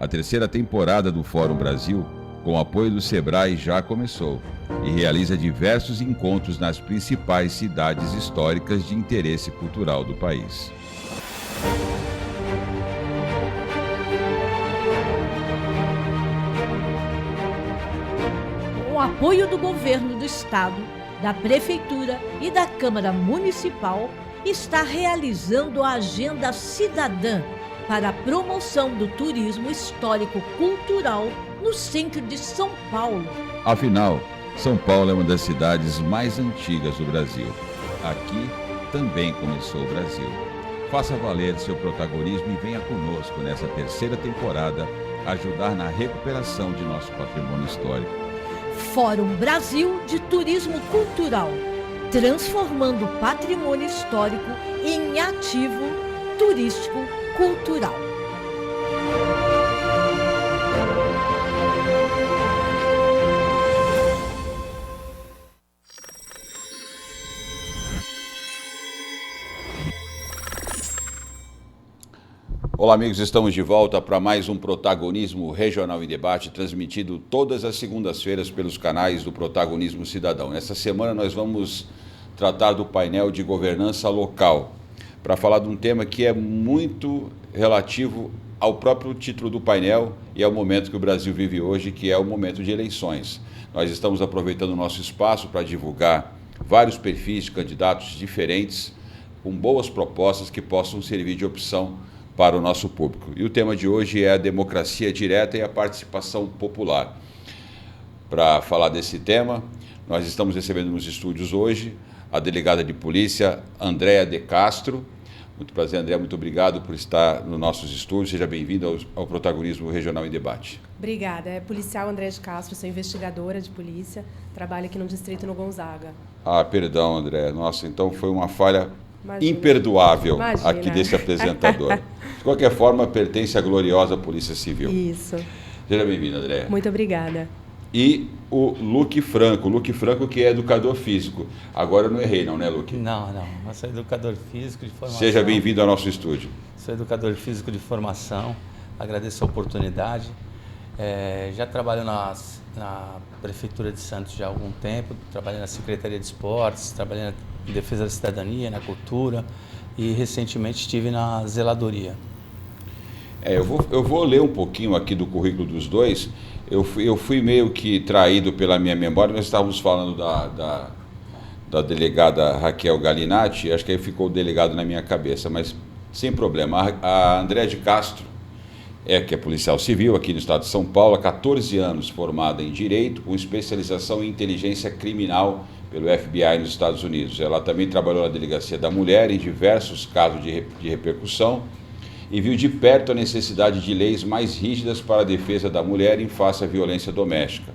A terceira temporada do Fórum Brasil, com o apoio do Sebrae, já começou e realiza diversos encontros nas principais cidades históricas de interesse cultural do país. Com o apoio do Governo do Estado, da Prefeitura e da Câmara Municipal, está realizando a Agenda Cidadã para a promoção do turismo histórico-cultural no centro de São Paulo. Afinal, São Paulo é uma das cidades mais antigas do Brasil. Aqui também começou o Brasil. Faça valer seu protagonismo e venha conosco nessa terceira temporada ajudar na recuperação de nosso patrimônio histórico. Fórum Brasil de Turismo Cultural, transformando o patrimônio histórico em ativo turístico-cultural. Olá, amigos, estamos de volta para mais um Protagonismo Regional em Debate, transmitido todas as segundas-feiras pelos canais do Protagonismo Cidadão. Nessa semana nós vamos tratar do painel de governança local, para falar de um tema que é muito relativo ao próprio título do painel e ao momento que o Brasil vive hoje, que é o momento de eleições. Nós estamos aproveitando o nosso espaço para divulgar vários perfis de candidatos diferentes, com boas propostas que possam servir de opção para o nosso público. E o tema de hoje é a democracia direta e a participação popular. Para falar desse tema, nós estamos recebendo nos estúdios hoje a delegada de polícia, Andréa de Castro. Muito prazer, Andréa, muito obrigado por estar nos nossos estúdios. Seja bem-vinda ao Protagonismo Regional em Debate. Obrigada. É policial Andréa de Castro, sou investigadora de polícia, trabalho aqui no distrito no Gonzaga. Ah, perdão, Andréa. Nossa, então foi uma falha imperdoável aqui desse apresentador. De qualquer forma, pertence à gloriosa Polícia Civil. Isso. Seja bem-vindo, Andréa. Muito obrigada. E o Luque Franco que é educador físico. Agora eu não errei não, né, Luque? Não. Eu sou educador físico de formação. Seja bem-vindo ao nosso estúdio. Sou educador físico de formação. Agradeço a oportunidade. Já trabalho na Prefeitura de Santos já há algum tempo. Trabalhei na Secretaria de Esportes, trabalhei na Defesa da Cidadania, na Cultura e recentemente estive na Zeladoria. Eu vou ler um pouquinho aqui do currículo dos dois. Eu fui meio que traído pela minha memória. Nós estávamos falando da delegada Raquel Galinatti, acho que aí ficou o delegado na minha cabeça, mas sem problema. A Andréa de Castro, que é policial civil aqui no estado de São Paulo, há 14 anos, formada em Direito, com especialização em Inteligência Criminal pelo FBI nos Estados Unidos. Ela também trabalhou na Delegacia da Mulher em diversos casos de repercussão e viu de perto a necessidade de leis mais rígidas para a defesa da mulher em face à violência doméstica.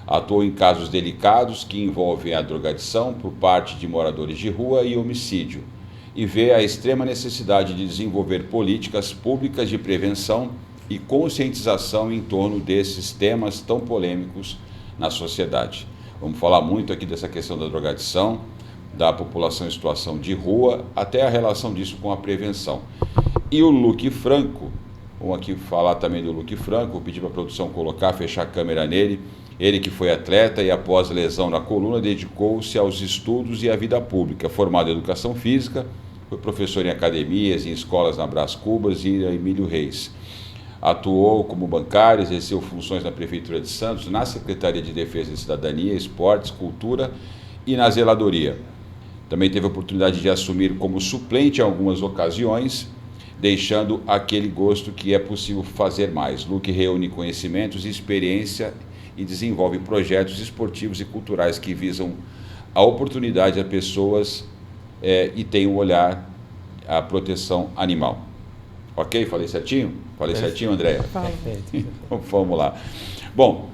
Atuou em casos delicados que envolvem a drogadição por parte de moradores de rua e homicídio, e vê a extrema necessidade de desenvolver políticas públicas de prevenção e conscientização em torno desses temas tão polêmicos na sociedade. Vamos falar muito aqui dessa questão da drogadição, da população em situação de rua, até a relação disso com a prevenção. E o Luque Franco, vamos aqui falar também do Luque Franco, vou pedir para a produção fechar a câmera nele. Ele que foi atleta e após lesão na coluna dedicou-se aos estudos e à vida pública, formado em Educação Física, foi professor em academias e em escolas na Brás Cubas e Emílio Reis. Atuou como bancário, exerceu funções na Prefeitura de Santos, na Secretaria de Defesa e Cidadania, Esportes, Cultura e na Zeladoria. Também teve a oportunidade de assumir como suplente em algumas ocasiões, deixando aquele gosto que é possível fazer mais. Luque reúne conhecimentos e experiência e desenvolve projetos esportivos e culturais que visam a oportunidade a pessoas e tem um olhar à proteção animal. Ok? Falei certinho? Falei certinho, Andréa? Perfeito. Então, vamos lá. Bom,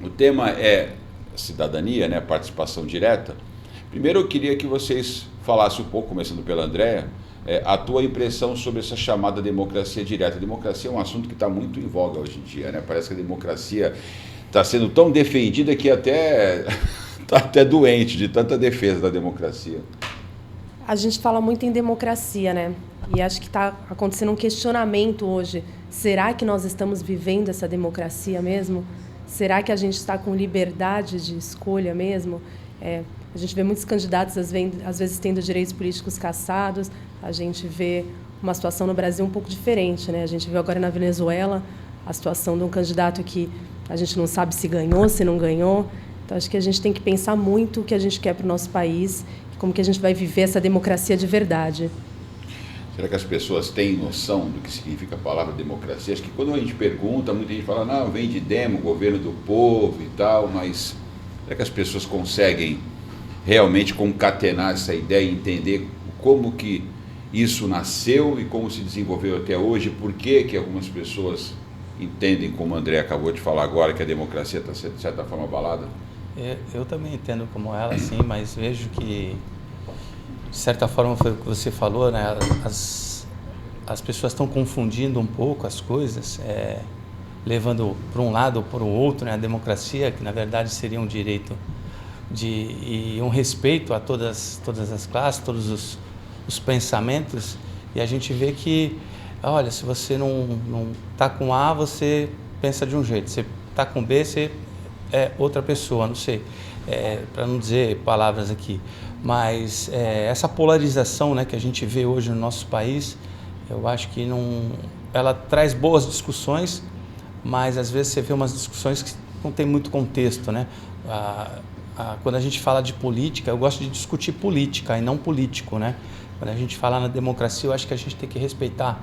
o tema é cidadania, né? Participação direta. Primeiro eu queria que vocês falassem um pouco, começando pela Andréa, a tua impressão sobre essa chamada democracia direta. A democracia é um assunto que está muito em voga hoje em dia, né? Parece que a democracia está sendo tão defendida que até está até doente de tanta defesa da democracia. A gente fala muito em democracia, né? E acho que está acontecendo um questionamento hoje Será que nós estamos vivendo essa democracia mesmo? Será que a gente está com liberdade de escolha mesmo? A gente vê muitos candidatos, às vezes, tendo direitos políticos cassados. A gente vê uma situação no Brasil um pouco diferente, né? A gente viu agora na Venezuela a situação de um candidato que a gente não sabe se ganhou, se não ganhou. Então, acho que a gente tem que pensar muito o que a gente quer para o nosso país, como que a gente vai viver essa democracia de verdade. Será que as pessoas têm noção do que significa a palavra democracia? Acho que quando a gente pergunta, muita gente fala, não, vem de demo, governo do povo e tal, mas será que as pessoas conseguem realmente concatenar essa ideia e entender como que isso nasceu e como se desenvolveu até hoje? Por que algumas pessoas entendem, como o André acabou de falar agora, que a democracia está, de certa forma, abalada? Eu também entendo como ela, sim, mas vejo que, de certa forma, foi o que você falou, né? As pessoas estão confundindo um pouco as coisas, levando para um lado ou para o outro, né? A democracia, que na verdade seria um direito e um respeito a todas as classes, todos os pensamentos, e a gente vê que, olha, se você não está com A, você pensa de um jeito, você está com B, você é outra pessoa, não sei, para não dizer palavras aqui, mas essa polarização, né, que a gente vê hoje no nosso país, eu acho que ela traz boas discussões, mas às vezes você vê umas discussões que não tem muito contexto, né? Quando a gente fala de política, eu gosto de discutir política e não político, né? Quando a gente fala na democracia, eu acho que a gente tem que respeitar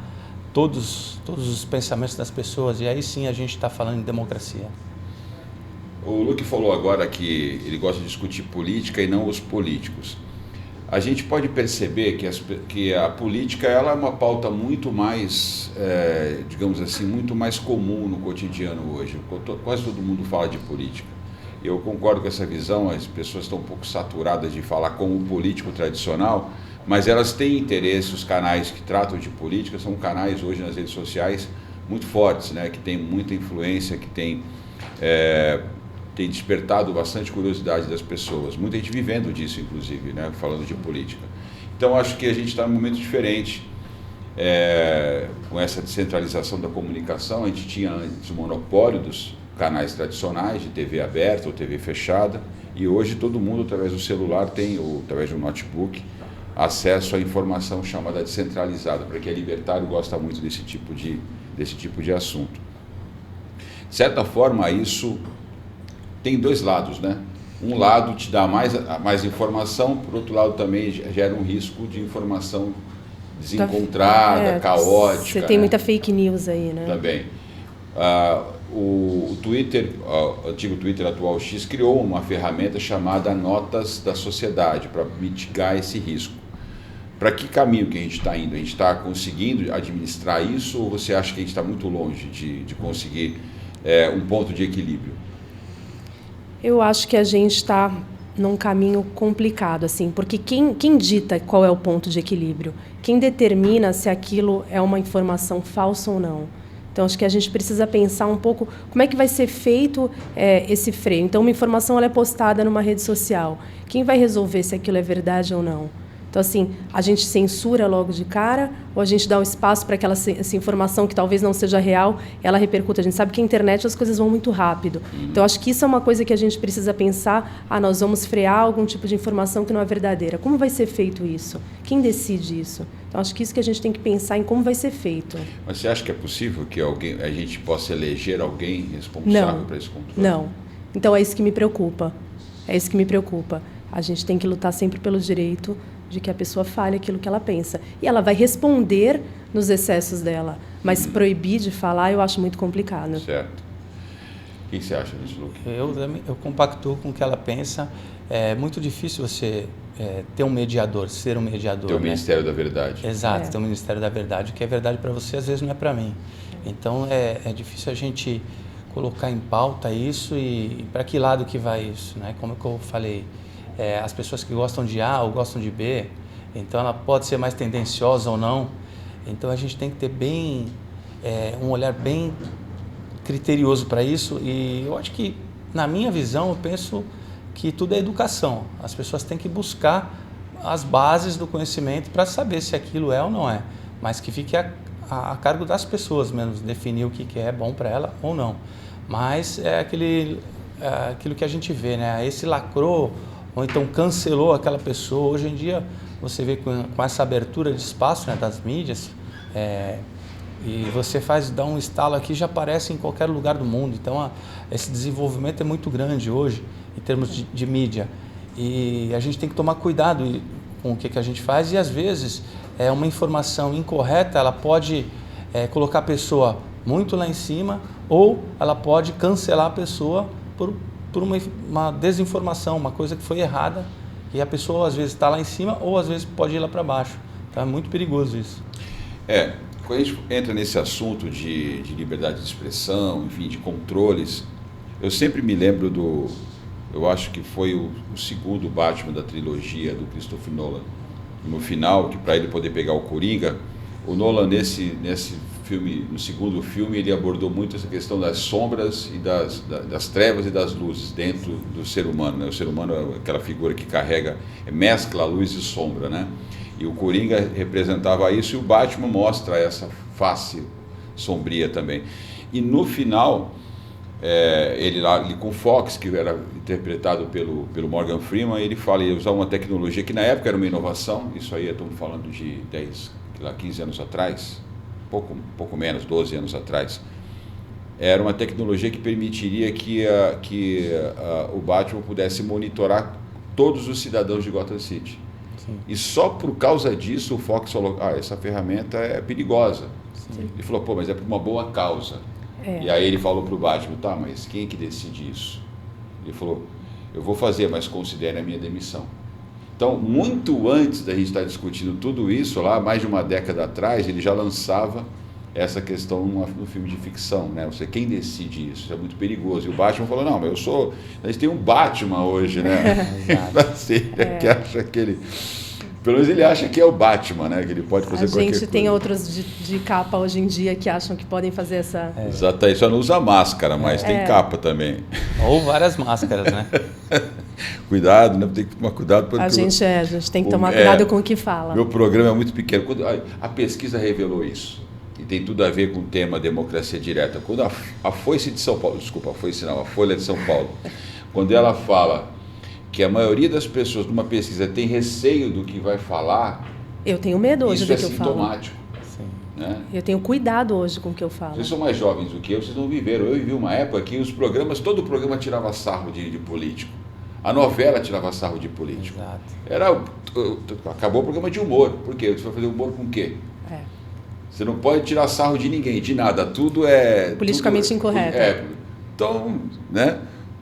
todos os pensamentos das pessoas, e aí sim a gente está falando em democracia. O Luque falou agora que ele gosta de discutir política e não os políticos. A gente pode perceber que a política ela é uma pauta muito mais, digamos assim, muito mais comum no cotidiano hoje. Quase todo mundo fala de política. Eu concordo com essa visão, as pessoas estão um pouco saturadas de falar como o político tradicional, mas elas têm interesse, os canais que tratam de política são canais hoje nas redes sociais muito fortes, né, que têm muita influência, que tem despertado bastante curiosidade das pessoas. Muita gente vivendo disso, inclusive, né, falando de política. Então, acho que a gente está num momento diferente. Com essa descentralização da comunicação, a gente tinha antes o monopólio dos canais tradicionais de TV aberta ou TV fechada, e hoje todo mundo, através do celular, tem, ou através do notebook, acesso à informação chamada descentralizada, para quem é libertário gosta muito desse tipo de assunto. De certa forma, isso tem dois lados, né? Um lado te dá mais informação, por outro lado também gera um risco de informação desencontrada, caótica. Você tem muita fake news aí, né? Também. O Twitter, o antigo Twitter, atual X, criou uma ferramenta chamada Notas da Sociedade para mitigar esse risco. Para que caminho que a gente está indo? A gente está conseguindo administrar isso ou você acha que a gente está muito longe de conseguir um ponto de equilíbrio? Eu acho que a gente está num caminho complicado, assim, porque quem dita qual é o ponto de equilíbrio? Quem determina se aquilo é uma informação falsa ou não? Então, acho que a gente precisa pensar um pouco como é que vai ser feito esse freio. Então, uma informação ela é postada numa rede social. Quem vai resolver se aquilo é verdade ou não? Então, assim, a gente censura logo de cara ou a gente dá um espaço para aquela essa informação que talvez não seja real, ela repercuta? A gente sabe que a internet as coisas vão muito rápido. Então, acho que isso é uma coisa que a gente precisa pensar. Nós vamos frear algum tipo de informação que não é verdadeira. Como vai ser feito isso? Quem decide isso? Então, acho que isso que a gente tem que pensar em como vai ser feito. Mas você acha que é possível que a gente possa eleger alguém responsável para esse controle? Não. Então, é isso que me preocupa. É isso que me preocupa. A gente tem que lutar sempre pelo direito de que a pessoa fale aquilo que ela pensa. E ela vai responder nos excessos dela. Mas proibir de falar, eu acho muito complicado. Certo. O que você acha disso, Luque? Eu compactuo com o que ela pensa. É muito difícil você ter um mediador, ser um mediador. Ter o Ministério da Verdade. Exato, ter o Ministério da Verdade. O que é verdade para você, às vezes, não é para mim. Então, é difícil a gente colocar em pauta isso e para que lado que vai isso, né? Como que eu falei, as pessoas que gostam de A ou gostam de B, então ela pode ser mais tendenciosa ou não. Então, a gente tem que ter um olhar bem criterioso para isso, e eu acho que, na minha visão, eu penso que tudo é educação. As pessoas têm que buscar as bases do conhecimento para saber se aquilo é ou não é, mas que fique a cargo das pessoas mesmo, definir o que é bom para ela ou não. Mas é aquilo que a gente vê, né? Esse lacrou ou então cancelou aquela pessoa. Hoje em dia você vê com essa abertura de espaço, né, das mídias, e você dá um estalo aqui, já aparece em qualquer lugar do mundo. Então esse desenvolvimento é muito grande hoje em termos de mídia. E a gente tem que tomar cuidado com o que a gente faz, e às vezes uma informação incorreta, ela pode colocar a pessoa muito lá em cima, ou ela pode cancelar a pessoa por uma desinformação, uma coisa que foi errada, e a pessoa às vezes está lá em cima ou às vezes pode ir lá para baixo. Então é muito perigoso isso. Quando a gente entra nesse assunto de liberdade de expressão, enfim, de controles, eu sempre me lembro eu acho que foi o segundo Batman da trilogia do Christopher Nolan. No final, que para ele poder pegar o Coringa, o Nolan nesse filme, no segundo filme, ele abordou muito essa questão das sombras e das trevas e das luzes dentro do ser humano, né? O ser humano é aquela figura que mescla luz e sombra, né? E o Coringa representava isso, e o Batman mostra essa face sombria também. E no final, ele com o Fox, que era interpretado pelo Morgan Freeman, ele fala que ia usar uma tecnologia que na época era uma inovação. Isso aí estamos falando de 15 anos atrás, pouco menos, 12 anos atrás. Era uma tecnologia que permitiria que o Batman pudesse monitorar todos os cidadãos de Gotham City. Sim. E só por causa disso o Fox falou, essa ferramenta é perigosa. Sim. Ele falou, mas é por uma boa causa. E aí ele falou para o Batman, mas quem é que decide isso? Ele falou, eu vou fazer, mas considere a minha demissão. Então, muito antes da gente estar discutindo tudo isso, lá mais de uma década atrás, ele já lançava essa questão no filme de ficção, né? Quem decide isso? Isso é muito perigoso. E o Batman falou, não, mas a gente tem um Batman hoje, né? Que acha que ele... Pelo menos ele acha que é o Batman, né? Que ele pode fazer qualquer coisa. A gente tem outros de capa hoje em dia que acham que podem fazer essa... Exatamente, só não usa máscara, mas tem capa também. Ou várias máscaras, né? Cuidado, né? Tem que tomar cuidado. A gente tem que tomar cuidado com o que fala. Meu programa é muito pequeno. A pesquisa revelou isso. E tem tudo a ver com o tema democracia direta. Quando a Foice de São Paulo, desculpa, a Folha de São Paulo, quando ela fala que a maioria das pessoas numa pesquisa tem receio do que vai falar, eu tenho medo hoje do que eu falo. Isso é sintomático. Né? Eu tenho cuidado hoje com o que eu falo. Vocês são mais jovens do que eu, vocês não viveram. Eu vivi uma época que todo programa tirava sarro de político. A novela tirava sarro de político. Exato. Acabou o programa de humor. Por quê? Você vai fazer humor com o quê? Você não pode tirar sarro de ninguém, de nada. Tudo é... politicamente incorreto. Então, né?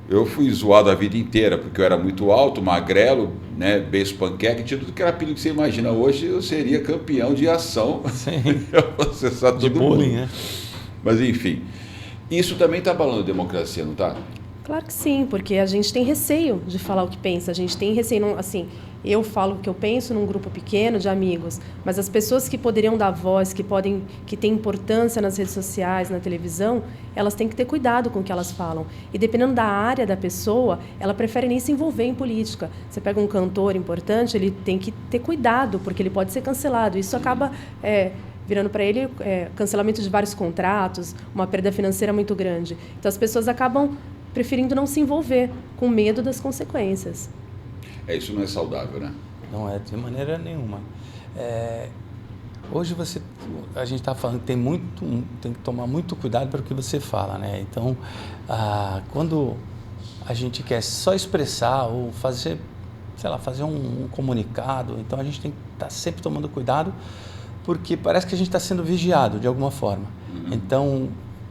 Eu fui zoado a vida inteira, porque eu era muito alto, magrelo, né, beijo panqueca, tinha tudo que era apelido que você imagina. Hoje eu seria campeão de ação. Sim. De bullying, né? Mas enfim, isso também está abalando a democracia, não está? Claro que sim, porque a gente tem receio de falar o que pensa, a gente tem receio, assim, eu falo o que eu penso num grupo pequeno de amigos, mas as pessoas que poderiam dar voz, que têm importância nas redes sociais, na televisão, elas têm que ter cuidado com o que elas falam. E dependendo da área da pessoa, ela prefere nem se envolver em política. Você pega um cantor importante, ele tem que ter cuidado, porque ele pode ser cancelado. Isso acaba virando para ele cancelamento de vários contratos, uma perda financeira muito grande. Então as pessoas acabam preferindo não se envolver, com medo das consequências. Isso não é saudável, né? Não é, de maneira nenhuma. Hoje a gente está falando que tem que tomar muito cuidado para o que você fala, né? Então, quando a gente quer só expressar ou fazer um comunicado, então a gente tem que estar sempre tomando cuidado, porque parece que a gente está sendo vigiado de alguma forma. Uhum. Então,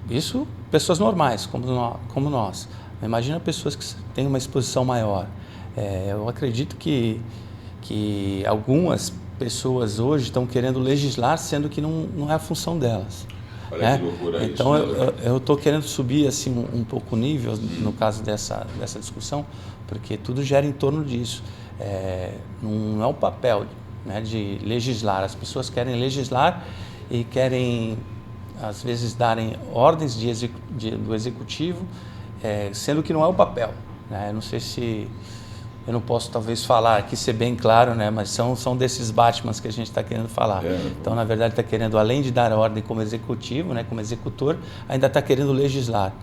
isso, pessoas normais, como nós. Imagina pessoas que têm uma exposição maior. Eu acredito que algumas pessoas hoje estão querendo legislar, sendo que não é a função delas. Olha que loucura isso. Então, eu estou querendo subir assim, um pouco o nível, no caso dessa discussão, porque tudo gera em torno disso. Não é o papel, né, de legislar. As pessoas querem legislar e querem, às vezes, darem ordens do executivo, sendo que não é o papel. Né? Não sei se eu não posso talvez falar aqui, ser bem claro, né? Mas são desses Batmans que a gente está querendo falar. Então, na verdade, está querendo, além de dar ordem como executivo, né, como executor, ainda está querendo legislar.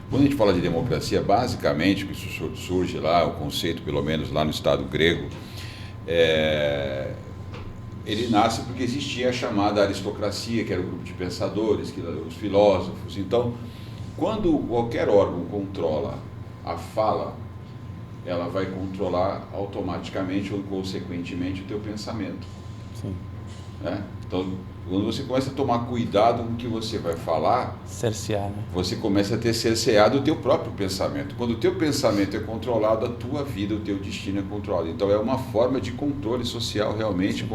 Quando a gente fala de democracia, basicamente, que isso surge lá, o conceito, pelo menos lá no Estado grego, ele nasce porque existia a chamada aristocracia, que era o grupo de pensadores, os filósofos. Então, quando qualquer órgão controla a fala, ela vai controlar automaticamente ou consequentemente o teu pensamento. Sim. Né? Então, quando você começa a tomar cuidado com o que você vai falar, cercear, né? Você começa a ter cerceado o teu próprio pensamento. Quando o teu pensamento é controlado, a tua vida, o teu destino é controlado. Então é uma forma de controle social realmente,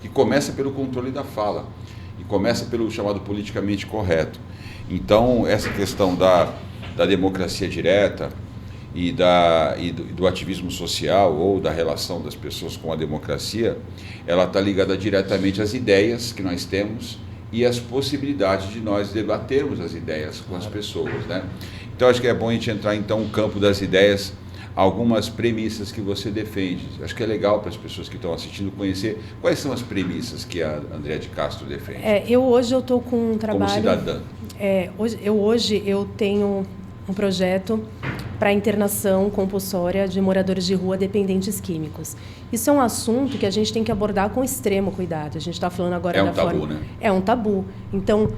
que começa pelo controle da fala e começa pelo chamado politicamente correto. Então essa questão da democracia direta e do ativismo social ou da relação das pessoas com a democracia, ela está ligada diretamente às ideias que nós temos e às possibilidades de nós debatermos as ideias com as pessoas, né? Então acho que é bom a gente entrar então no campo das ideias, algumas premissas que você defende. Acho que é legal para as pessoas que estão assistindo conhecer quais são as premissas que a Andréa de Castro defende. Hoje eu estou com um trabalho... Como cidadã. Hoje eu tenho um projeto para a internação compulsória de moradores de rua dependentes químicos. Isso é um assunto que a gente tem que abordar com extremo cuidado. A gente está falando agora da forma... É um tabu, né? É um tabu. Então,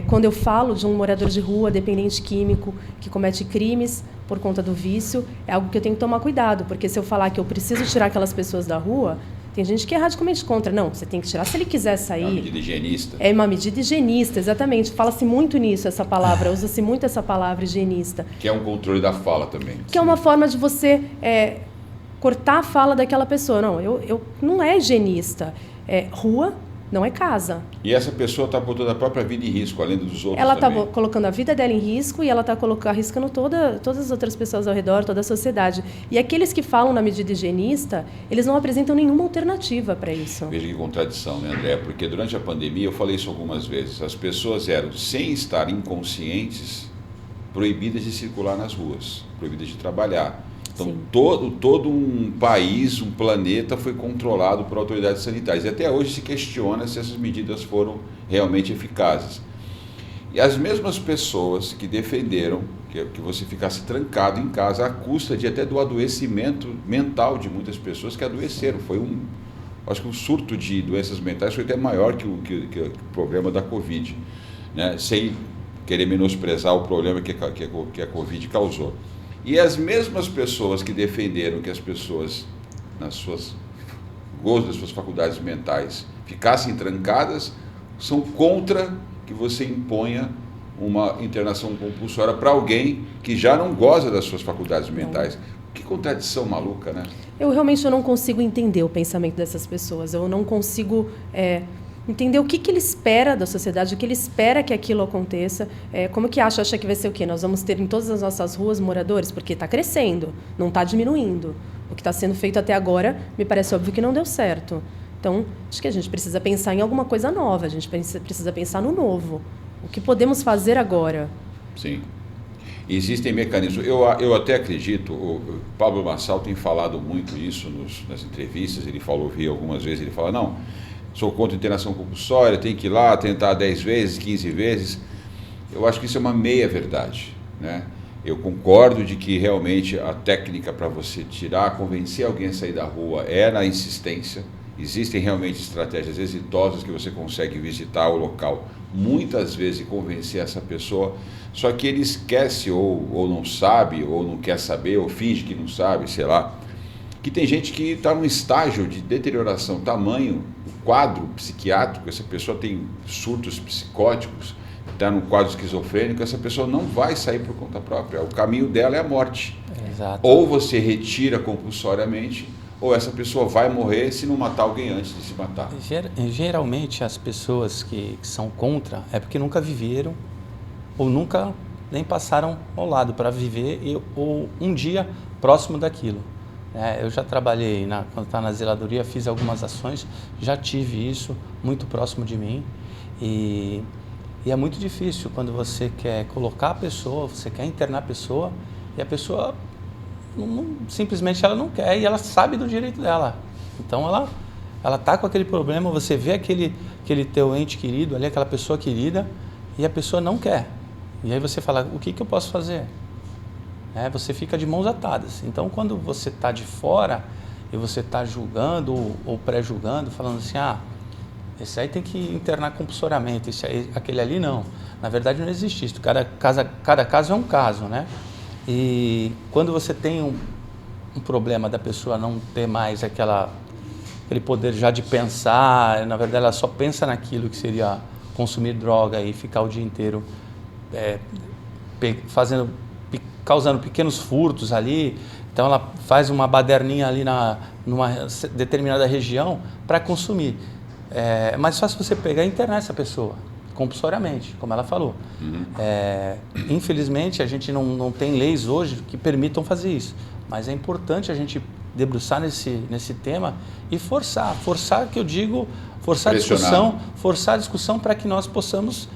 quando eu falo de um morador de rua dependente químico que comete crimes por conta do vício, é algo que eu tenho que tomar cuidado, porque se eu falar que eu preciso tirar aquelas pessoas da rua, tem gente que é radicalmente contra. Não, você tem que tirar se ele quiser sair. É uma medida higienista. É uma medida higienista, exatamente. Fala-se muito nisso, essa palavra. Usa-se muito essa palavra higienista. Que é um controle da fala também. Que é uma forma de você cortar a fala daquela pessoa. Não, não é higienista. Rua não é casa. E essa pessoa está botando a própria vida em risco, além dos outros. Ela está colocando a vida dela em risco e ela está arriscando todas as outras pessoas ao redor, toda a sociedade. E aqueles que falam na medida higienista, eles não apresentam nenhuma alternativa para isso. Veja que contradição, né, André? Porque durante a pandemia, eu falei isso algumas vezes, as pessoas eram, sem estar inconscientes, proibidas de circular nas ruas, proibidas de trabalhar. Então, todo um país, um planeta foi controlado por autoridades sanitárias. E até hoje se questiona se essas medidas foram realmente eficazes. E as mesmas pessoas que defenderam que você ficasse trancado em casa à custa de até do adoecimento mental de muitas pessoas que adoeceram. Acho que o surto de doenças mentais foi até maior que o problema da Covid, né? Sem querer menosprezar o problema que a Covid causou. E as mesmas pessoas que defenderam que as pessoas, gozo das suas faculdades mentais, ficassem trancadas, são contra que você imponha uma internação compulsória para alguém que já não goza das suas faculdades mentais. Que contradição maluca, né? Eu realmente não consigo entender o pensamento dessas pessoas. Eu não consigo... entender o que ele espera da sociedade, o que ele espera que aquilo aconteça. Como que acha que vai ser o quê? Nós vamos ter em todas as nossas ruas moradores? Porque está crescendo, não está diminuindo. O que está sendo feito até agora, me parece óbvio que não deu certo. Então, acho que a gente precisa pensar em alguma coisa nova, a gente precisa pensar no novo. O que podemos fazer agora? Sim. Existem mecanismos. Eu até acredito, o Pablo Marçal tem falado muito isso nas entrevistas, ele vi algumas vezes, ele fala, não, sou contra a internação compulsória, tem que ir lá, tentar 10 vezes, 15 vezes. Eu acho que isso é uma meia-verdade, né? Eu concordo de que realmente a técnica para você convencer alguém a sair da rua é na insistência. Existem realmente estratégias exitosas que você consegue visitar o local muitas vezes e convencer essa pessoa, só que ele esquece ou não sabe, ou não quer saber, ou finge que não sabe, sei lá, que tem gente que está num estágio de deterioração tamanho, o quadro psiquiátrico, essa pessoa tem surtos psicóticos, está num quadro esquizofrênico, essa pessoa não vai sair por conta própria, o caminho dela é a morte. Exato. Ou você retira compulsoriamente, ou essa pessoa vai morrer se não matar alguém antes de se matar. Geralmente as pessoas que são contra é porque nunca viveram ou nunca nem passaram ao lado para viver ou um dia próximo daquilo. Eu já trabalhei, quando estava na zeladoria, fiz algumas ações, já tive isso muito próximo de mim e é muito difícil quando você quer colocar a pessoa, você quer internar a pessoa e a pessoa simplesmente ela não quer e ela sabe do direito dela. Então ela tá com aquele problema, você vê aquele teu ente querido ali, aquela pessoa querida, e a pessoa não quer. E aí você fala, o que eu posso fazer? Você fica de mãos atadas. Então, quando você está de fora e você está julgando ou pré-julgando, falando assim, esse aí tem que internar compulsoriamente, aquele ali não. Na verdade, não existe isso. Cada caso é um caso, né? E quando você tem um problema da pessoa não ter mais aquele poder já de pensar, na verdade ela só pensa naquilo que seria consumir droga e ficar o dia inteiro causando pequenos furtos ali. Então ela faz uma baderninha ali numa determinada região para consumir. É mais fácil você pegar e internar essa pessoa compulsoriamente, como ela falou. Infelizmente a gente não tem leis hoje que permitam fazer isso, mas é importante a gente debruçar nesse tema e forçar que eu digo, forçar a discussão para que nós possamos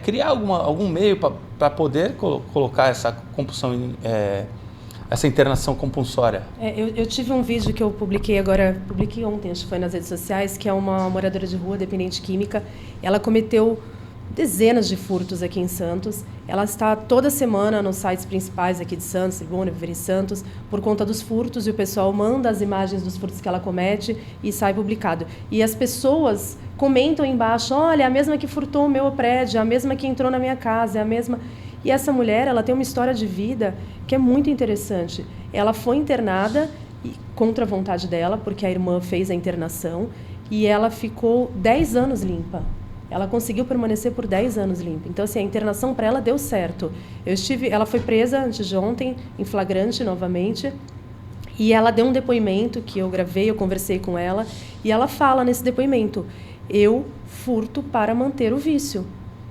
criar algum meio para poder colocar essa compulsão, essa internação compulsória. Eu tive um vídeo que eu publiquei ontem, acho que foi nas redes sociais, que é uma moradora de rua, dependente química. Ela cometeu dezenas de furtos aqui em Santos. Ela está toda semana nos sites principais aqui de Santos, Tribuna, Viver em Santos, por conta dos furtos, e o pessoal manda as imagens dos furtos que ela comete e sai publicado. E as pessoas comentam embaixo, olha, é a mesma que furtou o meu prédio, é a mesma que entrou na minha casa, é a mesma... E essa mulher, ela tem uma história de vida que é muito interessante. Ela foi internada contra a vontade dela, porque a irmã fez a internação, e ela ficou 10 anos limpa. Ela conseguiu permanecer por 10 anos limpa. Então, assim, a internação para ela deu certo. Ela foi presa antes de ontem, em flagrante novamente, e ela deu um depoimento que eu gravei, eu conversei com ela, e ela fala nesse depoimento, eu furto para manter o vício.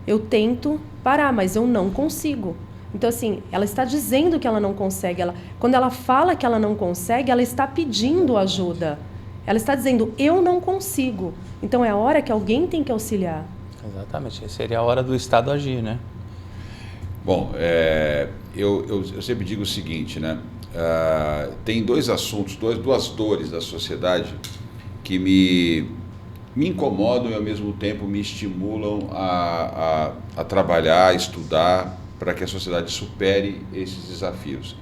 Eu tento parar, mas eu não consigo. Então, assim, ela está dizendo que ela não consegue. Quando ela fala que ela não consegue, ela está pedindo ajuda. Ela está dizendo, eu não consigo. Então, é a hora que alguém tem que auxiliar. Exatamente. Seria a hora do Estado agir, né? Bom, eu sempre digo o seguinte, né? Tem dois assuntos, duas dores da sociedade que me incomodam e, ao mesmo tempo, me estimulam a trabalhar, a estudar, para que a sociedade supere esses desafios.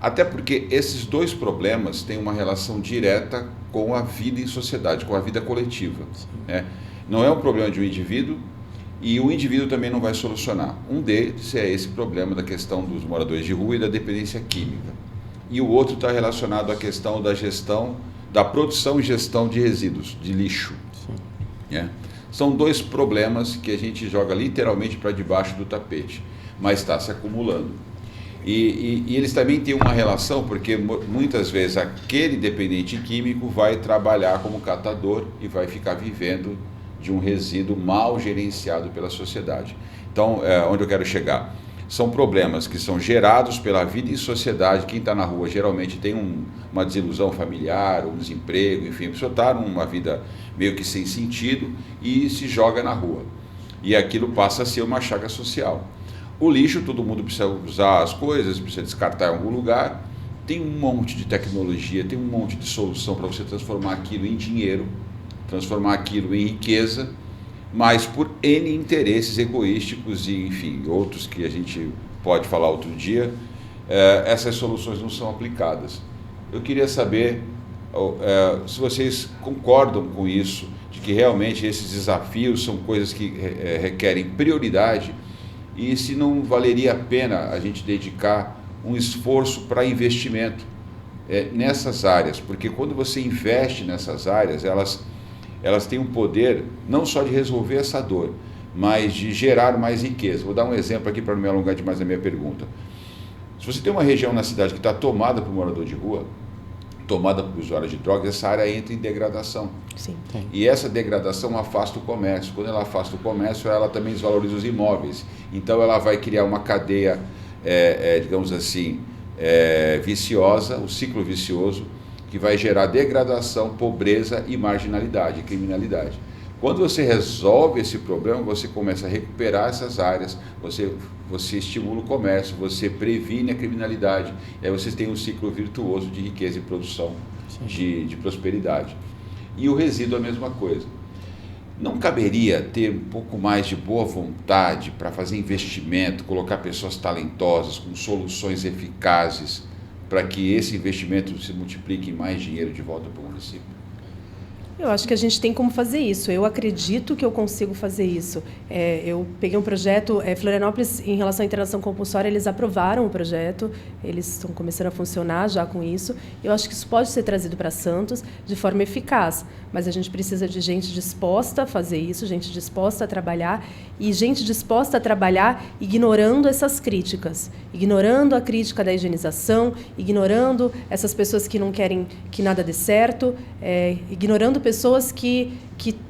Até porque esses dois problemas têm uma relação direta com a vida em sociedade, com a vida coletiva. Né? Não é um problema de um indivíduo e o indivíduo também não vai solucionar. Um deles é esse problema da questão dos moradores de rua e da dependência química. E o outro está relacionado à questão da gestão, da produção e gestão de resíduos, de lixo. Né? São dois problemas que a gente joga literalmente para debaixo do tapete, mas está se acumulando. E eles também têm uma relação, porque muitas vezes aquele dependente químico vai trabalhar como catador e vai ficar vivendo de um resíduo mal gerenciado pela sociedade. Então, onde eu quero chegar? São problemas que são gerados pela vida em sociedade. Quem está na rua geralmente tem uma desilusão familiar, um desemprego, enfim, a pessoa está numa vida meio que sem sentido e se joga na rua. E aquilo passa a ser uma chaga social. O lixo, todo mundo precisa usar as coisas, precisa descartar em algum lugar. Tem um monte de tecnologia, tem um monte de solução para você transformar aquilo em dinheiro, transformar aquilo em riqueza, mas por N interesses egoísticos e, enfim, outros que a gente pode falar outro dia, essas soluções não são aplicadas. Eu queria saber se vocês concordam com isso, de que realmente esses desafios são coisas que requerem prioridade, e se não valeria a pena a gente dedicar um esforço para investimento nessas áreas, porque quando você investe nessas áreas, elas têm um poder não só de resolver essa dor, mas de gerar mais riqueza. Vou dar um exemplo aqui para não me alongar demais na minha pergunta. Se você tem uma região na cidade que está tomada por morador de rua, tomada por usuários de drogas, essa área entra em degradação. Sim. E essa degradação afasta o comércio. Quando ela afasta o comércio, ela também desvaloriza os imóveis. Então ela vai criar uma cadeia, digamos assim, viciosa, o ciclo vicioso, que vai gerar degradação, pobreza e marginalidade, criminalidade. Quando você resolve esse problema, você começa a recuperar essas áreas, você estimula o comércio, você previne a criminalidade, e aí você tem um ciclo virtuoso de riqueza e produção, de prosperidade. E o resíduo é a mesma coisa. Não caberia ter um pouco mais de boa vontade para fazer investimento, colocar pessoas talentosas, com soluções eficazes, para que esse investimento se multiplique em mais dinheiro de volta para o município? Eu acho que a gente tem como fazer isso. Eu acredito que eu consigo fazer isso. Eu peguei um projeto, Florianópolis, em relação à internação compulsória, eles aprovaram o projeto, eles estão começando a funcionar já com isso. Eu acho que isso pode ser trazido para Santos de forma eficaz, mas a gente precisa de gente disposta a fazer isso, gente disposta a trabalhar e gente disposta a trabalhar ignorando essas críticas, ignorando a crítica da higienização, ignorando essas pessoas que não querem que nada dê certo, ignorando pessoas que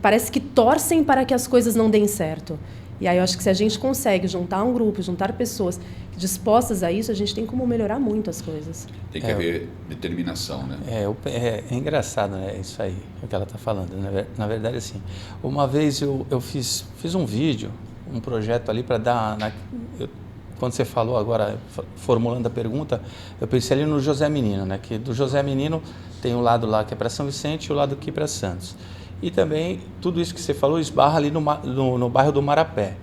parece que torcem para que as coisas não deem certo. E aí eu acho que se a gente consegue juntar um grupo, juntar pessoas dispostas a isso, a gente tem como melhorar muito as coisas. Tem que haver determinação, né? É engraçado, né? Isso aí, o que ela está falando. Na verdade, assim, uma vez eu fiz um vídeo, um projeto ali para dar... Quando você falou agora, formulando a pergunta, eu pensei ali no José Menino, né? Que do José Menino tem o lado lá que é para São Vicente e o lado aqui para Santos. E também, tudo isso que você falou esbarra ali no bairro do Marapé.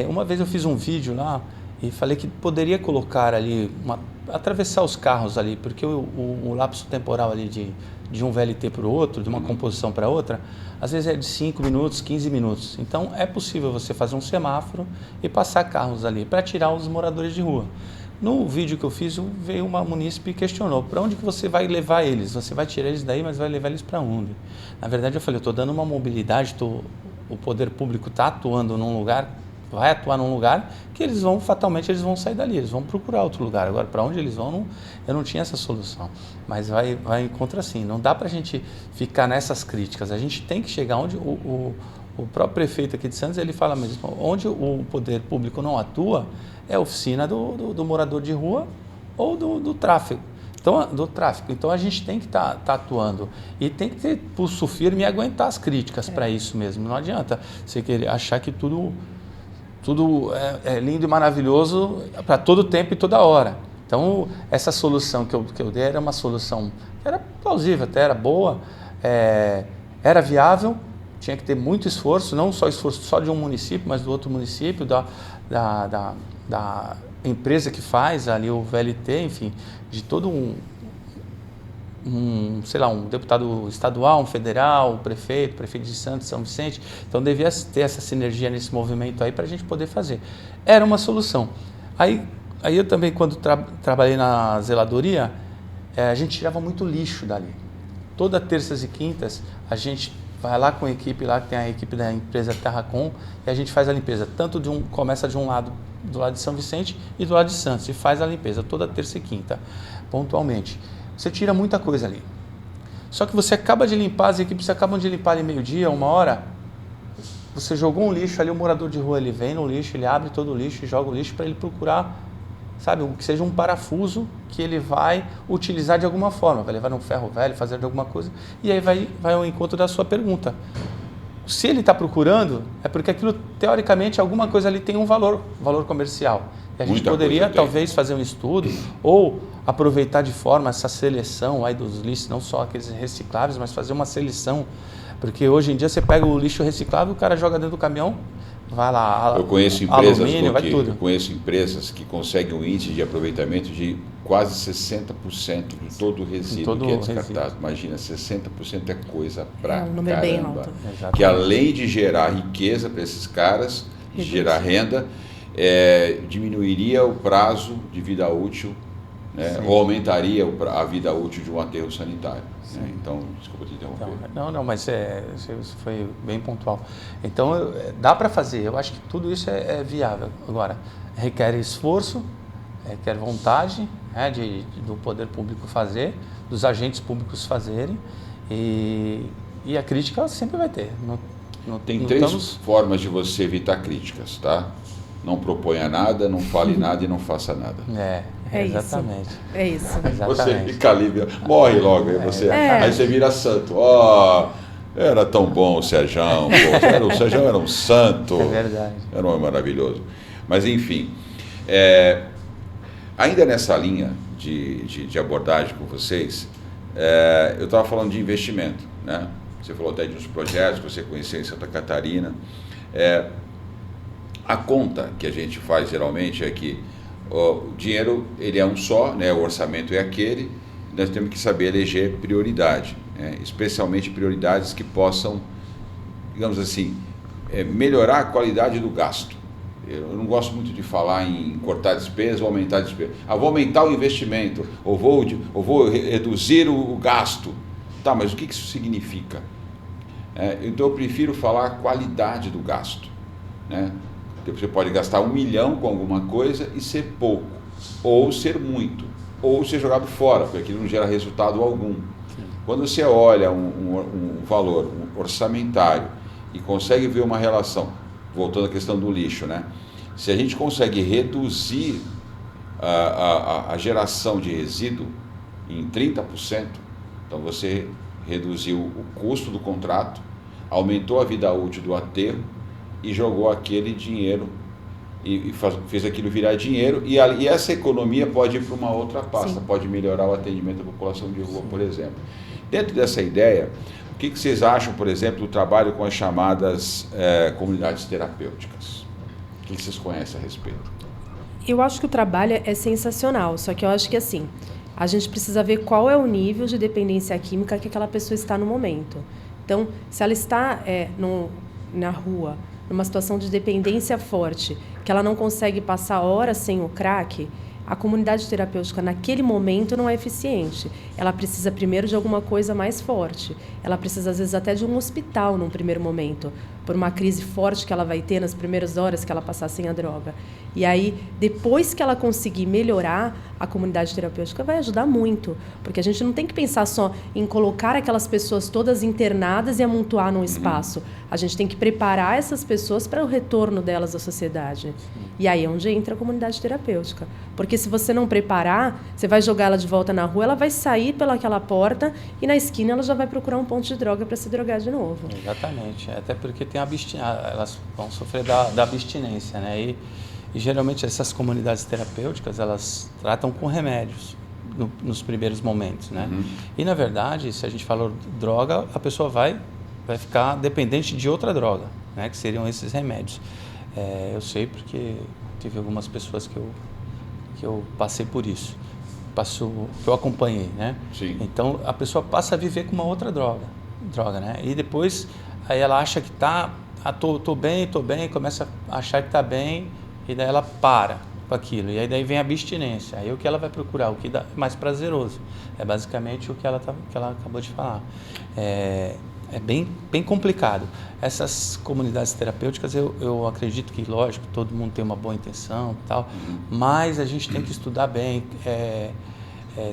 Uma vez eu fiz um vídeo lá e falei que poderia colocar ali, atravessar os carros ali, porque o lapso temporal ali de um VLT para o outro, de uma composição para outra, às vezes é de 5 minutos, 15 minutos. Então, é possível você fazer um semáforo e passar carros ali para tirar os moradores de rua. No vídeo que eu fiz, veio uma munícipe e questionou, para onde que você vai levar eles? Você vai tirar eles daí, mas vai levar eles para onde? Na verdade, eu falei, eu estou dando uma mobilidade, o poder público está atuando num lugar, vai atuar num lugar que fatalmente eles vão sair dali, eles vão procurar outro lugar. Agora, para onde eles vão, eu não tinha essa solução. Mas vai em contra assim, não dá para a gente ficar nessas críticas, a gente tem que chegar onde o próprio prefeito aqui de Santos, ele fala mesmo, onde o poder público não atua, é a oficina do morador de rua ou do tráfego. Então a gente tem que estar atuando e tem que ter pulso firme e aguentar as críticas para isso mesmo. Não adianta você querer achar que tudo é lindo e maravilhoso para todo tempo e toda hora. Então essa solução que eu dei era uma solução que era plausível, até era boa, era viável, tinha que ter muito esforço, não só esforço só de um município, mas do outro município, da empresa que faz ali o VLT, enfim, de todo um deputado estadual, um federal, um prefeito de Santos, São Vicente. Então devia ter essa sinergia nesse movimento aí para a gente poder fazer. Era uma solução. Aí eu também, quando trabalhei na zeladoria, a gente tirava muito lixo dali. Toda terças e quintas a gente vai lá com a equipe, lá que tem a equipe da empresa Terracom, e a gente faz a limpeza, tanto começa de um lado, do lado de São Vicente e do lado de Santos, e faz a limpeza toda terça e quinta, pontualmente. Você tira muita coisa ali. Só que você acaba de limpar, as equipes acabam de limpar ali meio-dia, 1h, você jogou um lixo ali, o morador de rua, ele vem no lixo, ele abre todo o lixo e joga o lixo para ele procurar, sabe, que seja um parafuso que ele vai utilizar de alguma forma, vai levar num ferro velho, fazer de alguma coisa, e aí vai ao encontro da sua pergunta. Se ele está procurando, é porque aquilo, teoricamente, alguma coisa ali tem um valor comercial. E a gente poderia, talvez, fazer um estudo ou aproveitar de forma essa seleção aí dos lixos, não só aqueles recicláveis, mas fazer uma seleção, porque hoje em dia você pega o lixo reciclável, o cara joga dentro do caminhão, vai lá, eu conheço empresas, alumínio, vai tudo. Eu conheço empresas que conseguem um índice de aproveitamento de quase 60% de todo o resíduo que é descartado. Imagina, 60% é coisa pra número bem alto. Que além de gerar riqueza para esses caras, de gerar renda, diminuiria o prazo de vida útil, né, ou aumentaria a vida útil de um aterro sanitário. Né? Então, desculpa te interromper. Não, mas isso foi bem pontual. Então, dá para fazer. Eu acho que tudo isso é viável. Agora, requer esforço, requer vontade, né, do poder público fazer, dos agentes públicos fazerem, e a crítica sempre vai ter. Tem três formas de você evitar críticas, tá? Não proponha nada, não fale nada e não faça nada. Exatamente. É isso. Você fica livre, morre logo, aí você vira santo. Era tão bom o Serjão, pô, o Serjão era um santo. É verdade. Era um maravilhoso. Mas, enfim, ainda nessa linha de abordagem com vocês, eu estava falando de investimento, né? Você falou até de uns projetos que você conheceu em Santa Catarina. A conta que a gente faz geralmente é que o dinheiro ele é um só, né? O orçamento é aquele, nós temos que saber eleger prioridade, né? Especialmente prioridades que possam, digamos assim, melhorar a qualidade do gasto. Eu não gosto muito de falar em cortar despesa ou aumentar despesa. Vou aumentar o investimento, ou vou reduzir o gasto. Tá, mas o que isso significa? Então eu prefiro falar a qualidade do gasto, né? Você pode gastar 1 milhão com alguma coisa e ser pouco, ou ser muito, ou ser jogado fora, porque aquilo não gera resultado algum. Quando você olha um valor orçamentário e consegue ver uma relação, voltando à questão do lixo, né? Se a gente consegue reduzir a geração de resíduo em 30%, então você reduziu o custo do contrato, aumentou a vida útil do aterro e jogou aquele dinheiro e fez aquilo virar dinheiro, e essa economia pode ir para uma outra pasta, sim, pode melhorar o atendimento da população de rua, por exemplo. Dentro dessa ideia, o que vocês acham, por exemplo, do trabalho com as chamadas comunidades terapêuticas? O que vocês conhecem a respeito? Eu acho que o trabalho é sensacional, só que eu acho que assim, a gente precisa ver qual é o nível de dependência química que aquela pessoa está no momento. Então, se ela está na rua, numa situação de dependência forte, que ela não consegue passar horas sem o crack, a comunidade terapêutica naquele momento não é eficiente. Ela precisa primeiro de alguma coisa mais forte. Ela precisa, às vezes, até de um hospital num primeiro momento, por uma crise forte que ela vai ter nas primeiras horas que ela passar sem a droga. E aí, depois que ela conseguir melhorar, a comunidade terapêutica vai ajudar muito. Porque a gente não tem que pensar só em colocar aquelas pessoas todas internadas e amontoar num espaço. A gente tem que preparar essas pessoas para o retorno delas à sociedade. E aí é onde entra a comunidade terapêutica. Porque se você não preparar, você vai jogar ela de volta na rua, ela vai sair pelaquela porta e na esquina ela já vai procurar um ponto de droga para se drogar de novo. Exatamente. Até porque tem elas vão sofrer da abstinência, né? E geralmente essas comunidades terapêuticas, elas tratam com remédios nos primeiros momentos, né? E na verdade, se a gente falou de droga, a pessoa vai ficar dependente de outra droga, né? Que seriam esses remédios. Eu sei porque tive algumas pessoas que eu passei por isso, que eu acompanhei, né? Sim. Então a pessoa passa a viver com uma outra droga, né? E depois aí ela acha que tô bem, começa a achar que está bem, e daí ela para com aquilo, e aí daí vem a abstinência. Aí o que ela vai procurar? O que dá mais prazeroso. É basicamente o que ela acabou de falar. É bem complicado. Essas comunidades terapêuticas, eu acredito que, lógico, todo mundo tem uma boa intenção e tal, mas a gente tem que estudar bem.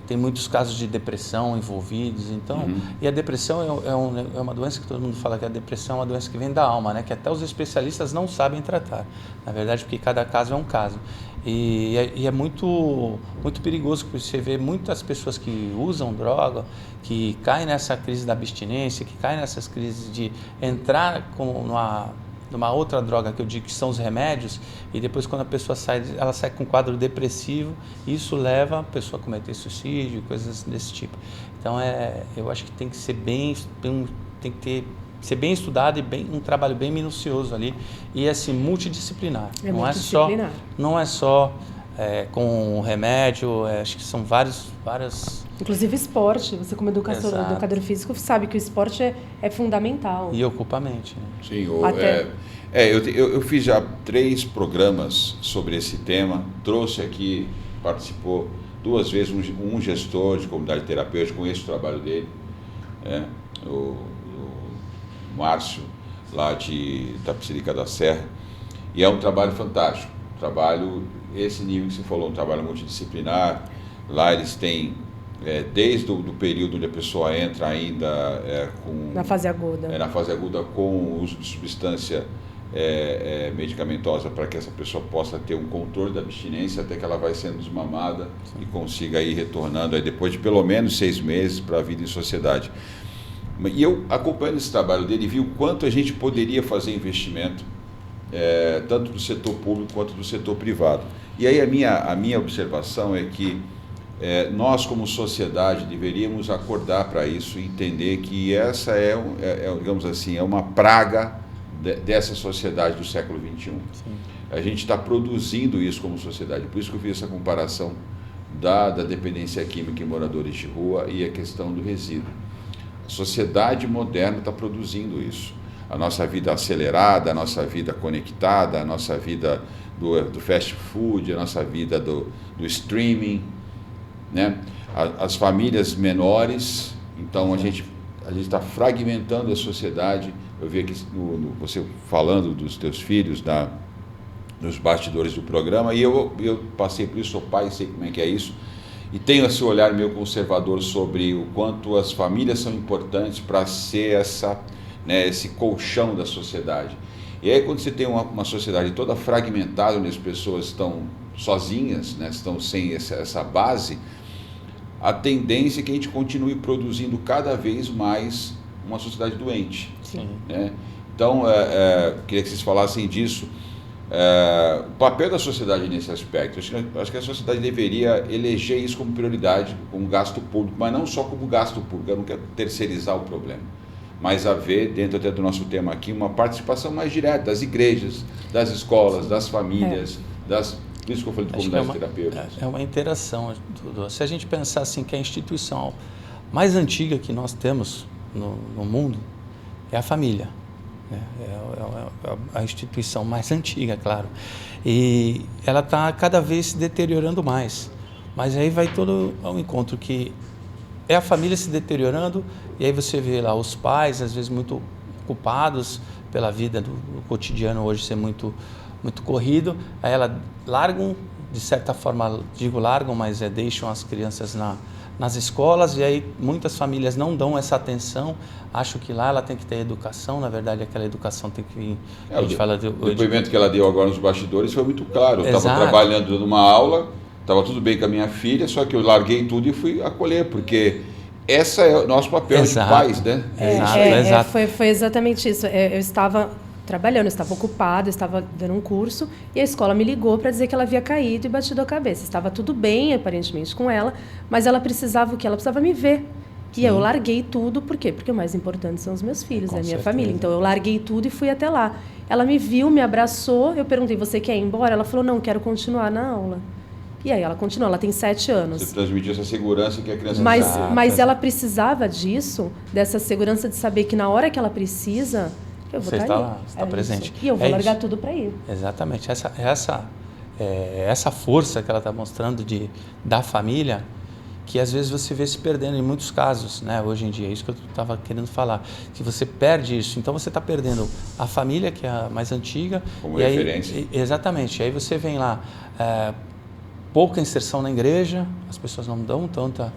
Tem muitos casos de depressão envolvidos, então, e a depressão é uma doença que todo mundo fala que a depressão é uma doença que vem da alma, né? Que até os especialistas não sabem tratar, na verdade, porque cada caso é um caso. E é muito, muito perigoso, porque você vê muitas pessoas que usam droga, que caem nessa crise da abstinência, que caem nessas crises de entrar numa outra droga, que eu digo que são os remédios, e depois quando a pessoa ela sai com um quadro depressivo, e isso leva a pessoa a cometer suicídio, coisas desse tipo. Então eu acho que tem que ser ser bem estudado e um trabalho bem minucioso ali, e assim, multidisciplinar. Não é só com remédio, acho que são várias... Inclusive esporte, você como educador físico sabe que o esporte é fundamental. E ocupa a mente. Né? Sim, eu fiz já 3 programas sobre esse tema, trouxe aqui, participou 2 vezes um gestor de comunidade terapêutica, conheço o trabalho dele, o Márcio, lá de Itapecerica da Serra, e é um trabalho fantástico, esse nível que você falou, um trabalho multidisciplinar. Lá eles têm, desde o período onde a pessoa entra ainda na fase aguda. Na fase aguda, com o uso de substância medicamentosa, para que essa pessoa possa ter um controle da abstinência até que ela vai sendo desmamada. Sim. E consiga ir retornando aí depois de pelo menos 6 meses para a vida em sociedade. E eu, acompanhando esse trabalho dele, vi o quanto a gente poderia fazer investimento, tanto do setor público quanto do setor privado. E aí a minha observação é que nós, como sociedade, deveríamos acordar para isso e entender que essa digamos assim, é uma praga dessa sociedade do século XXI. Sim. A gente está produzindo isso como sociedade, por isso que eu fiz essa comparação da dependência química em moradores de rua e a questão do resíduo. A sociedade moderna está produzindo isso. A nossa vida acelerada, a nossa vida conectada, a nossa vida do fast food, a nossa vida do streaming, né? As famílias menores, então a gente está fragmentando a sociedade. Eu vi aqui você falando dos teus filhos nos bastidores do programa, e eu passei por isso, sou pai, sei como é que é isso, e tenho esse olhar meio conservador sobre o quanto as famílias são importantes para ser esse colchão da sociedade. E aí quando você tem uma sociedade toda fragmentada, onde as pessoas estão sozinhas, né, estão sem essa base, a tendência é que a gente continue produzindo cada vez mais uma sociedade doente. Sim. Né? Então, queria que vocês falassem disso. O papel da sociedade nesse aspecto. Acho que a sociedade deveria eleger isso como prioridade, como gasto público, mas não só como gasto público. Eu não quero terceirizar o problema, mas haver, dentro até do nosso tema aqui, uma participação mais direta das igrejas, das escolas, das famílias, por isso que eu falei de comunidades terapêuticas. É uma interação. Se a gente pensar assim que a instituição mais antiga que nós temos no mundo é a família. É a instituição mais antiga, claro. E ela está cada vez se deteriorando mais. Mas aí vai todo ao encontro que é a família se deteriorando, e aí você vê lá os pais, às vezes muito ocupados pela vida do cotidiano hoje ser muito corrido, aí elas largam, de certa forma, largam, mas deixam as crianças nas escolas, e aí muitas famílias não dão essa atenção, acham que lá ela tem que ter educação, na verdade aquela educação tem que vir... O depoimento que ela deu agora nos bastidores foi muito claro. Eu estava trabalhando numa aula, estava tudo bem com a minha filha, só que eu larguei tudo e fui acolher, porque esse é o nosso papel de pais, né? Exato. Foi exatamente isso. Eu estava trabalhando, eu estava ocupada, eu estava dando um curso, e a escola me ligou para dizer que ela havia caído e batido a cabeça. Estava tudo bem, aparentemente, com ela, mas ela precisava o quê? Ela precisava me ver. Sim. E eu larguei tudo, por quê? Porque o mais importante são os meus filhos, a minha família. Então, eu larguei tudo e fui até lá. Ela me viu, me abraçou, eu perguntei, você quer ir embora? Ela falou, não, quero continuar na aula. E aí ela continua, ela tem 7 anos. Você transmitiu essa segurança que a criança mas ela precisava disso, dessa segurança de saber que na hora que ela precisa... Eu vou estar lá, está presente. E eu vou largar tudo para ir. Exatamente. Essa força que ela está mostrando da família, que às vezes você vê se perdendo em muitos casos, né? Hoje em dia, é isso que eu estava querendo falar. Que você perde isso, então você está perdendo a família, que é a mais antiga. Como referência. Exatamente. Aí você vem lá, pouca inserção na igreja, as pessoas não dão tanta...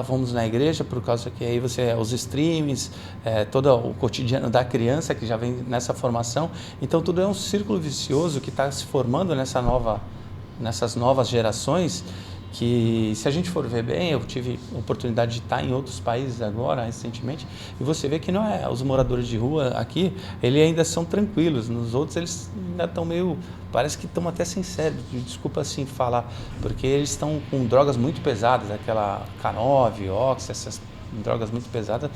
vamos na igreja, por causa que aí os streams, todo o cotidiano da criança que já vem nessa formação. Então, tudo é um círculo vicioso que está se formando nessas novas gerações, que, se a gente for ver bem, eu tive a oportunidade de estar em outros países agora, recentemente, e você vê que não é os moradores de rua aqui, eles ainda são tranquilos, nos outros eles ainda estão meio, parece que estão até sem cérebro, desculpa assim falar, porque eles estão com drogas muito pesadas, aquela K9, Oxy, essas drogas muito pesadas,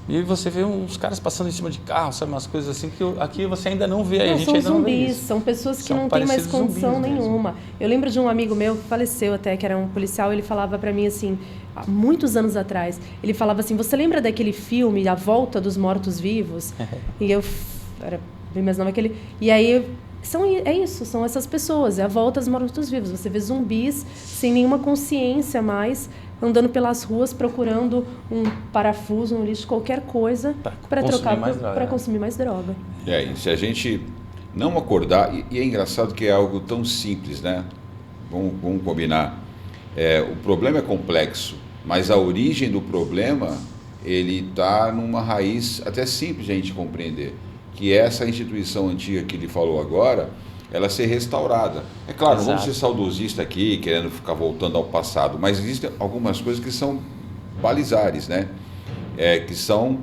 e você vê uns caras passando em cima de carro, sabe, umas coisas assim que aqui você ainda não vê. Não, a gente são ainda zumbis, não vê isso. São pessoas que não têm mais condição nenhuma. Eu lembro de um amigo meu, faleceu até, que era um policial, ele falava para mim assim, há muitos anos atrás, ele falava assim, você lembra daquele filme, A Volta dos Mortos-Vivos? E eu era bem mais nova que ele. E aí, são essas pessoas, é a volta dos mortos-vivos. Você vê zumbis sem nenhuma consciência mais, andando pelas ruas procurando um parafuso, um lixo, qualquer coisa para trocar, para consumir mais droga. E se a gente não acordar, e é engraçado que é algo tão simples, né? Vamos combinar. O problema é complexo, mas a origem do problema, ele está numa raiz até simples de a gente compreender, que essa instituição antiga que ele falou agora, ela ser restaurada. É claro, não vamos ser saudosistas aqui, querendo ficar voltando ao passado, mas existem algumas coisas que são balizares, né? Que são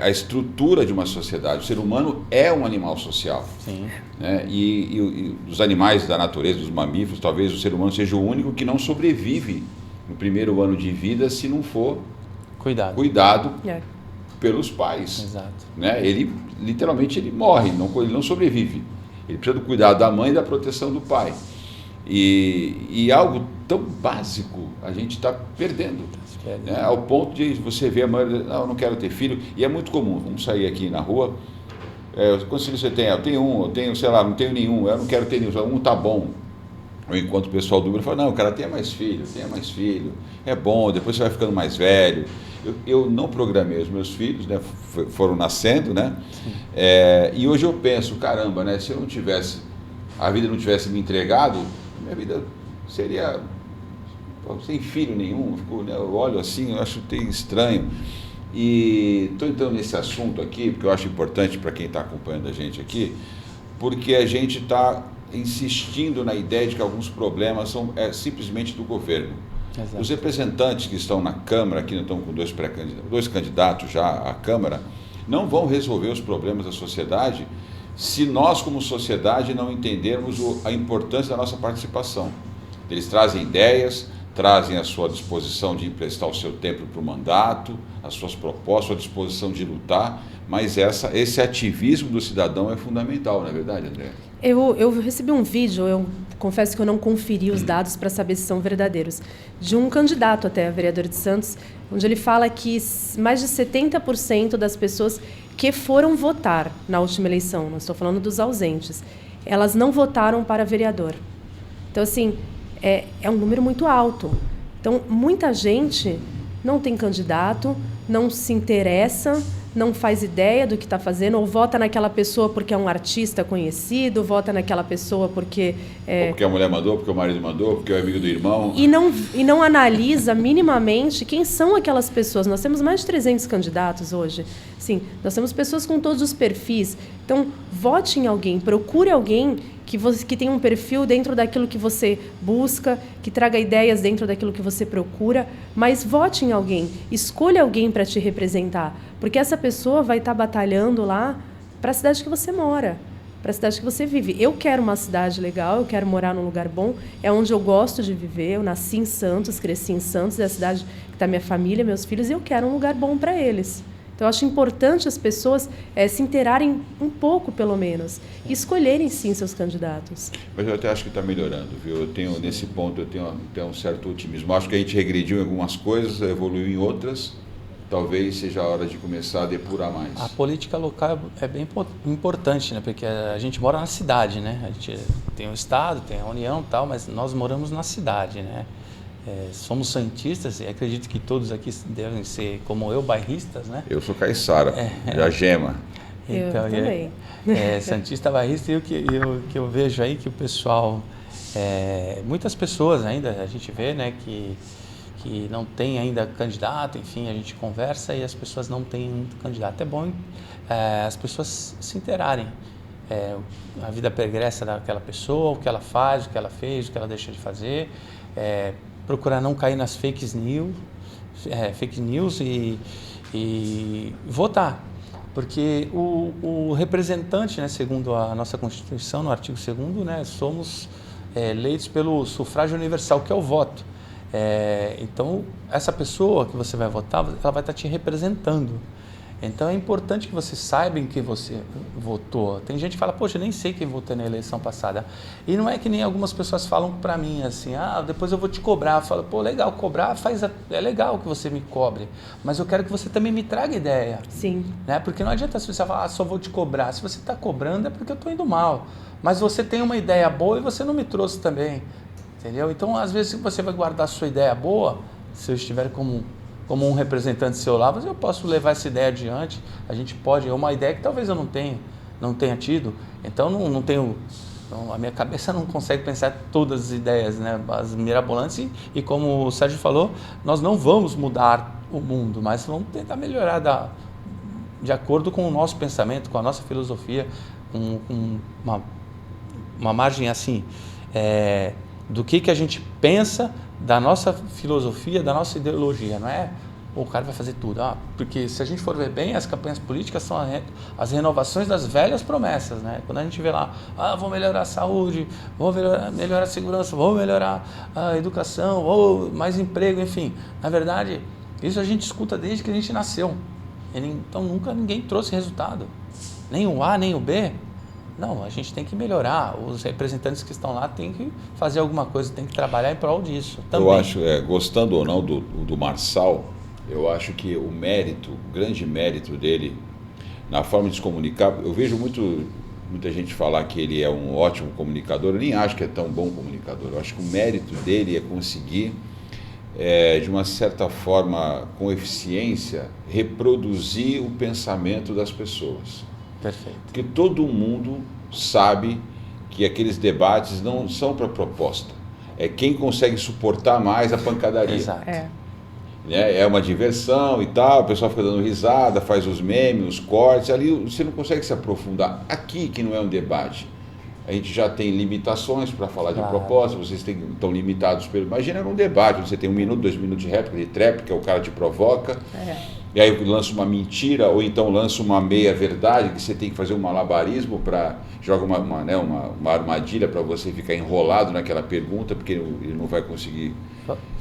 a estrutura de uma sociedade. O ser humano é um animal social. Sim. Né? E dos animais da natureza, dos mamíferos, talvez o ser humano seja o único que não sobrevive no primeiro ano de vida se não for cuidado pelos pais. Exato. Né? Ele, literalmente, ele morre, ele não sobrevive. Ele precisa do cuidado da mãe e da proteção do pai. E algo tão básico a gente está perdendo. Né? Ao ponto de você ver a mãe, não, eu não quero ter filho. E é muito comum, vamos sair aqui na rua, quantos filhos você tem? Eu tenho um, eu tenho, sei lá, não tenho nenhum, eu não quero ter nenhum, um tá bom. Ou enquanto o pessoal do número fala, não, cara, tenha mais filho, é bom, depois você vai ficando mais velho. Eu não programei os meus filhos, né, foram nascendo, né? E hoje eu penso, caramba, né, se eu não tivesse, a vida não tivesse me entregado, minha vida seria sem filho nenhum. Eu olho assim, eu acho estranho. E estou entrando nesse assunto aqui, porque eu acho importante para quem está acompanhando a gente aqui, porque a gente está insistindo na ideia de que alguns problemas são simplesmente do governo. Exato. Os representantes que estão na Câmara, aqui nós estamos com dois candidatos já à Câmara, não vão resolver os problemas da sociedade se nós, como sociedade, não entendermos a importância da nossa participação. Eles trazem ideias, trazem a sua disposição de emprestar o seu tempo para o mandato, as suas propostas, a disposição de lutar, mas esse ativismo do cidadão é fundamental, não é verdade, André? Eu recebi um vídeo, eu confesso que eu não conferi os dados para saber se são verdadeiros, de um candidato até a vereador de Santos, onde ele fala que mais de 70% das pessoas que foram votar na última eleição, não estou falando dos ausentes, elas não votaram para vereador. Então, assim, é um número muito alto. Então, muita gente não tem candidato, não se interessa, não faz ideia do que está fazendo, ou vota naquela pessoa porque é um artista conhecido, vota naquela pessoa porque... Ou porque a mulher mandou, porque o marido mandou, porque é amigo do irmão. E não analisa minimamente quem são aquelas pessoas. Nós temos mais de 300 candidatos hoje. Sim, nós temos pessoas com todos os perfis. Então, vote em alguém, procure alguém que tenha um perfil dentro daquilo que você busca, que traga ideias dentro daquilo que você procura, mas vote em alguém, escolha alguém para te representar, porque essa pessoa vai estar batalhando lá para a cidade que você mora, para a cidade que você vive. Eu quero uma cidade legal, eu quero morar num lugar bom, é onde eu gosto de viver, eu nasci em Santos, cresci em Santos, é a cidade que está minha família, meus filhos, e eu quero um lugar bom para eles. Então, eu acho importante as pessoas se inteirarem um pouco, pelo menos, e escolherem, sim, seus candidatos. Mas eu até acho que está melhorando, viu? Nesse ponto, eu tenho um certo otimismo. Acho que a gente regrediu em algumas coisas, evoluiu em outras. Talvez seja a hora de começar a depurar mais. A política local é bem importante, né? Porque a gente mora na cidade, né? A gente tem o Estado, tem a União e tal, mas nós moramos na cidade, né? Somos santistas e acredito que todos aqui devem ser, como eu, bairristas, né? Eu sou caiçara, já gema. Então, eu também. Santista, bairrista, e o que eu vejo aí que o pessoal, muitas pessoas ainda, a gente vê, né, que não tem ainda candidato, enfim, a gente conversa e as pessoas não têm candidato. É bom as pessoas se inteirarem. A vida pregressa daquela pessoa, o que ela faz, o que ela fez, o que ela deixa de fazer, procurar não cair nas fake news e votar. Porque o representante, né, segundo a nossa Constituição, no artigo 2º, né, somos eleitos pelo sufrágio universal, que é o voto. Então, essa pessoa que você vai votar, ela vai estar te representando. Então, é importante que você saiba em que você votou. Tem gente que fala, poxa, eu nem sei quem votou na eleição passada. E não é que nem algumas pessoas falam para mim assim, depois eu vou te cobrar. Eu falo, pô, legal, cobrar é legal que você me cobre, mas eu quero que você também me traga ideia. Sim. Né? Porque não adianta se você falar, só vou te cobrar. Se você está cobrando é porque eu estou indo mal. Mas você tem uma ideia boa e você não me trouxe também. Entendeu? Então, às vezes, você vai guardar a sua ideia boa, se eu estiver como um representante seu lá, mas eu posso levar essa ideia adiante. A gente pode, é uma ideia que talvez eu não tenha tido. Então, não tenho, a minha cabeça não consegue pensar todas as ideias, né, as mirabolantes. E como o Sérgio falou, nós não vamos mudar o mundo, mas vamos tentar melhorar de acordo com o nosso pensamento, com a nossa filosofia, com uma margem assim, do que a gente pensa da nossa filosofia, da nossa ideologia, não é ou o cara vai fazer tudo. Porque se a gente for ver bem, as campanhas políticas são as renovações das velhas promessas, né? Quando a gente vê lá, vou melhorar a saúde, vou melhorar a segurança, vou melhorar a educação, vou mais emprego, enfim. Na verdade, isso a gente escuta desde que a gente nasceu. Então nunca ninguém trouxe resultado. Nem o A, nem o B. Não, a gente tem que melhorar. Os representantes que estão lá têm que fazer alguma coisa, têm que trabalhar em prol disso também. Eu acho, gostando ou não do Marçal, eu acho que o grande mérito dele na forma de se comunicar, eu vejo muita gente falar que ele é um ótimo comunicador, eu nem acho que é tão bom comunicador, eu acho que o mérito dele é conseguir, de uma certa forma, com eficiência, reproduzir o pensamento das pessoas. Perfeito. Porque todo mundo sabe que aqueles debates não são para proposta, é quem consegue suportar mais a pancadaria. Exato. É uma diversão e tal, o pessoal fica dando risada, faz os memes, os cortes, ali você não consegue se aprofundar. Aqui, que não é um debate, a gente já tem limitações para falar de proposta, vocês estão limitados pelo... Imagina num debate, você tem 1 minuto, 2 minutos de réplica, de tréplica, o cara te provoca, e aí lança uma mentira, ou então lança uma meia-verdade, que você tem que fazer um malabarismo para... joga uma armadilha para você ficar enrolado naquela pergunta, porque ele não vai conseguir...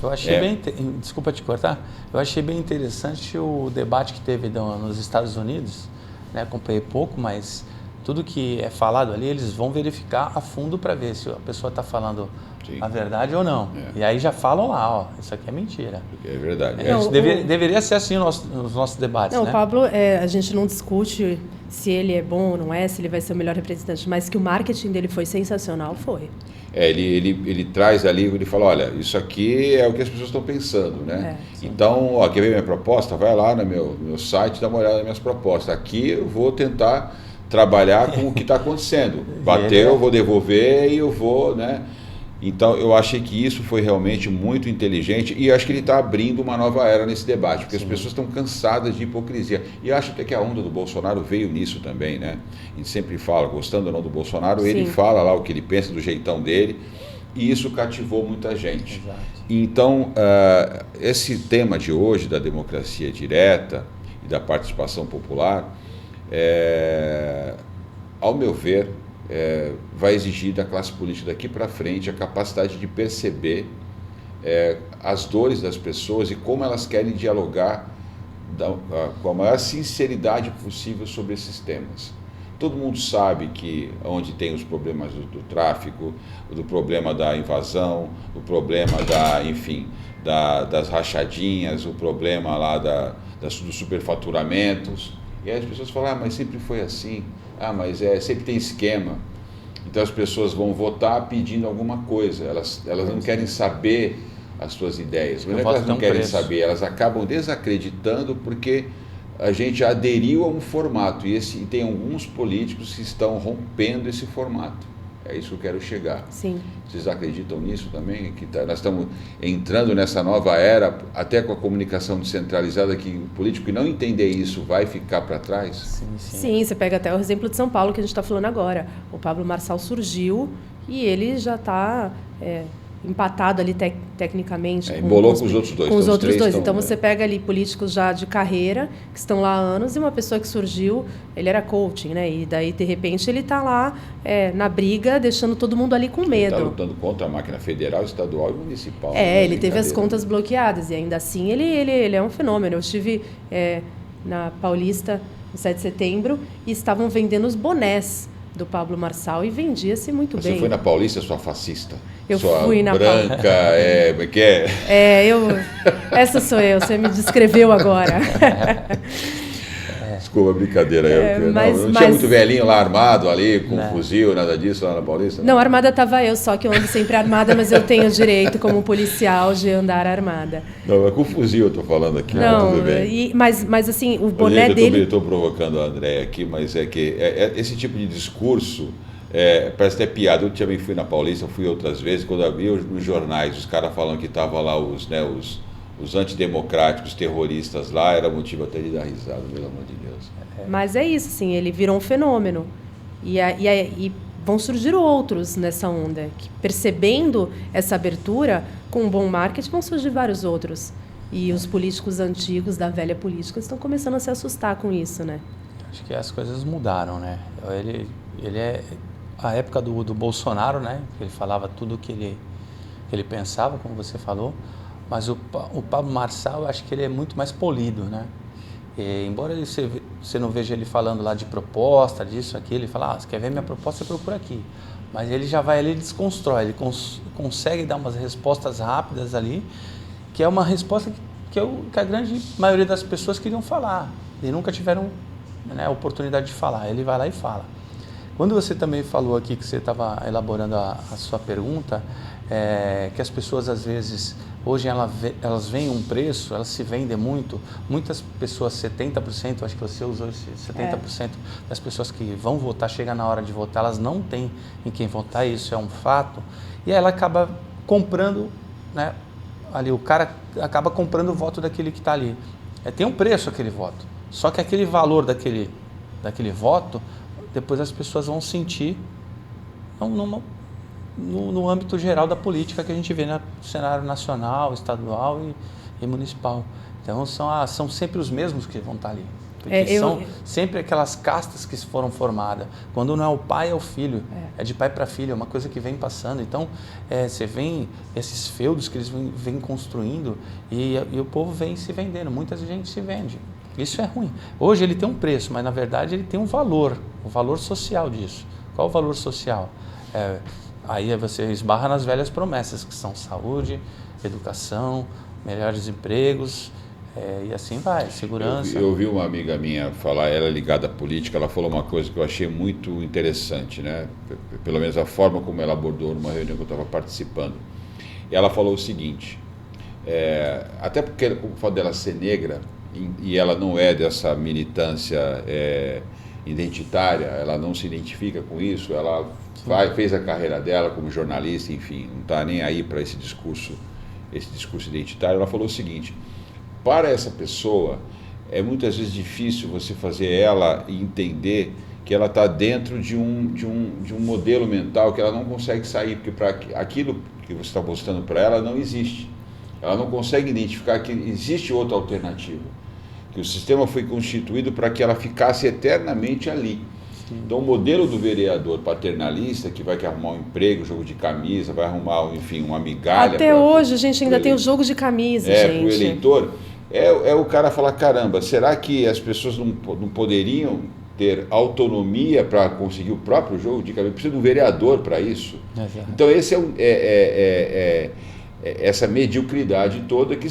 Eu achei desculpa te cortar, eu achei bem interessante o debate que teve nos Estados Unidos, né? Acompanhei pouco, mas tudo que é falado ali, eles vão verificar a fundo para ver se a pessoa está falando a verdade ou não. E aí já falam lá, isso aqui é mentira. É verdade. Deveria ser assim os nossos debates, não, né? O Pablo, a gente não discute se ele é bom ou não é, se ele vai ser o melhor representante, mas que o marketing dele foi sensacional, foi. Ele traz ali, ele fala, olha, isso aqui é o que as pessoas estão pensando, né? Então, quer ver minha proposta? Vai lá no meu site, dá uma olhada nas minhas propostas. Aqui eu vou tentar trabalhar com o que está acontecendo. Bateu, eu vou devolver e eu vou, né? Então, eu achei que isso foi realmente muito inteligente e acho que ele está abrindo uma nova era nesse debate, porque as pessoas estão cansadas de hipocrisia. E acho até que a onda do Bolsonaro veio nisso também, né? A gente sempre fala, gostando ou não do Bolsonaro, ele fala lá o que ele pensa, do jeitão dele, e isso cativou muita gente. Exato. Então, esse tema de hoje, da democracia direta e da participação popular, ao meu ver, vai exigir da classe política daqui para frente a capacidade de perceber as dores das pessoas e como elas querem dialogar com a maior sinceridade possível sobre esses temas. Todo mundo sabe que onde tem os problemas do tráfico, do problema da invasão, o problema das rachadinhas, o problema lá dos superfaturamentos, e aí as pessoas falam, mas sempre foi assim. Mas sempre tem esquema. Então as pessoas vão votar pedindo alguma coisa, elas não querem saber as suas ideias, mas elas não querem saber, elas acabam desacreditando porque a gente aderiu a um formato e tem alguns políticos que estão rompendo esse formato. É isso que eu quero chegar. Sim. Vocês acreditam nisso também? Nós estamos entrando nessa nova era, até com a comunicação descentralizada, que o político que não entender isso vai ficar para trás? Sim, você pega até o exemplo de São Paulo, que a gente está falando agora. O Pablo Marçal surgiu e ele já está empatado ali tecnicamente. Embolou com os outros dois. Com os outros dois. Então você pega ali políticos já de carreira, que estão lá há anos, e uma pessoa que surgiu, ele era coaching, né? E daí, de repente, ele está lá na briga, deixando todo mundo ali com medo. Ele está lutando contra a máquina federal, estadual e municipal. Ele teve as contas bloqueadas, e ainda assim ele é um fenômeno. Eu estive na Paulista, no 7 de setembro, e estavam vendendo os bonés do Pablo Marçal e vendia-se muito bem. Você foi na Paulista, sua fascista? Eu sua fui na branca, essa sou eu, você me descreveu agora. Desculpa, brincadeira. Não tinha muito velhinho lá armado ali, com fuzil, nada disso lá na Paulista? Não, armada estava eu, só que eu ando sempre armada, mas eu tenho direito como policial de andar armada. Não, é com fuzil eu estou falando aqui, não, tudo bem. Mas assim, o boné dele... Eu estou provocando a Andréia aqui, mas é que esse tipo de discurso... parece até piada. Eu também fui na Paulista, fui outras vezes, quando eu vi nos jornais os caras falando que estavam lá os antidemocráticos, terroristas lá, era motivo até de dar risada, pelo amor de Deus. Mas é isso, assim, ele virou um fenômeno. E vão surgir outros nessa onda, que percebendo essa abertura, com um bom marketing, vão surgir vários outros. E os políticos antigos, da velha política, estão começando a se assustar com isso, né? Acho que as coisas mudaram, né? Ele é a época do Bolsonaro, né? Ele falava tudo que ele pensava, como você falou, mas o Pablo Marçal, eu acho que ele é muito mais polido, né? E, embora você não veja ele falando lá de proposta, disso, aquilo, ele fala, você quer ver minha proposta, você procura aqui. Mas ele já vai ali e desconstrói, ele consegue dar umas respostas rápidas ali, que é uma resposta que a grande maioria das pessoas queriam falar e nunca tiveram, né, oportunidade de falar. Ele vai lá e fala. Quando você também falou aqui que você estava elaborando a sua pergunta, que as pessoas às vezes, hoje elas veem um preço, elas se vendem muito, muitas pessoas, 70%, acho que você usou esse 70% das pessoas que vão votar, chega na hora de votar, elas não têm em quem votar, isso é um fato, e aí ela acaba comprando, né, ali o cara acaba comprando o voto daquele que está ali. Tem um preço aquele voto, só que aquele valor daquele voto, depois as pessoas vão sentir no âmbito geral da política que a gente vê no cenário nacional, estadual e municipal. Então são sempre os mesmos que vão estar ali. Porque são sempre aquelas castas que foram formadas. Quando não é o pai, é o filho. É de pai para filho, é uma coisa que vem passando. Então, você vem esses feudos que eles vêm construindo e o povo vem se vendendo. Muita gente se vende. Isso é ruim. Hoje ele tem um preço, mas na verdade ele tem um valor, o valor social disso. Qual o valor social? Aí você esbarra nas velhas promessas, que são saúde, educação, melhores empregos, e assim vai, segurança. Eu ouvi uma amiga minha falar, ela ligada à política, ela falou uma coisa que eu achei muito interessante, né? Pelo menos a forma como ela abordou numa reunião que eu estava participando. E ela falou o seguinte, até porque o fato dela ser negra, e ela não é dessa militância identitária, ela não se identifica com isso, ela fez a carreira dela como jornalista, enfim, não está nem aí para esse discurso identitário. Ela falou o seguinte, para essa pessoa é muitas vezes difícil você fazer ela entender que ela está dentro de um modelo mental que ela não consegue sair, porque para aquilo que você está mostrando para ela não existe. Ela não consegue identificar que existe outra alternativa, que o sistema foi constituído para que ela ficasse eternamente ali. Sim. Então, o modelo do vereador paternalista, que vai arrumar um emprego, jogo de camisa, vai arrumar, enfim, uma migalha... Até hoje a gente ainda tem o jogo de camisa, gente. Para o eleitor, o cara falar, caramba, será que as pessoas não poderiam ter autonomia para conseguir o próprio jogo de camisa? Precisa de um vereador para isso. Então, esse essa mediocridade toda que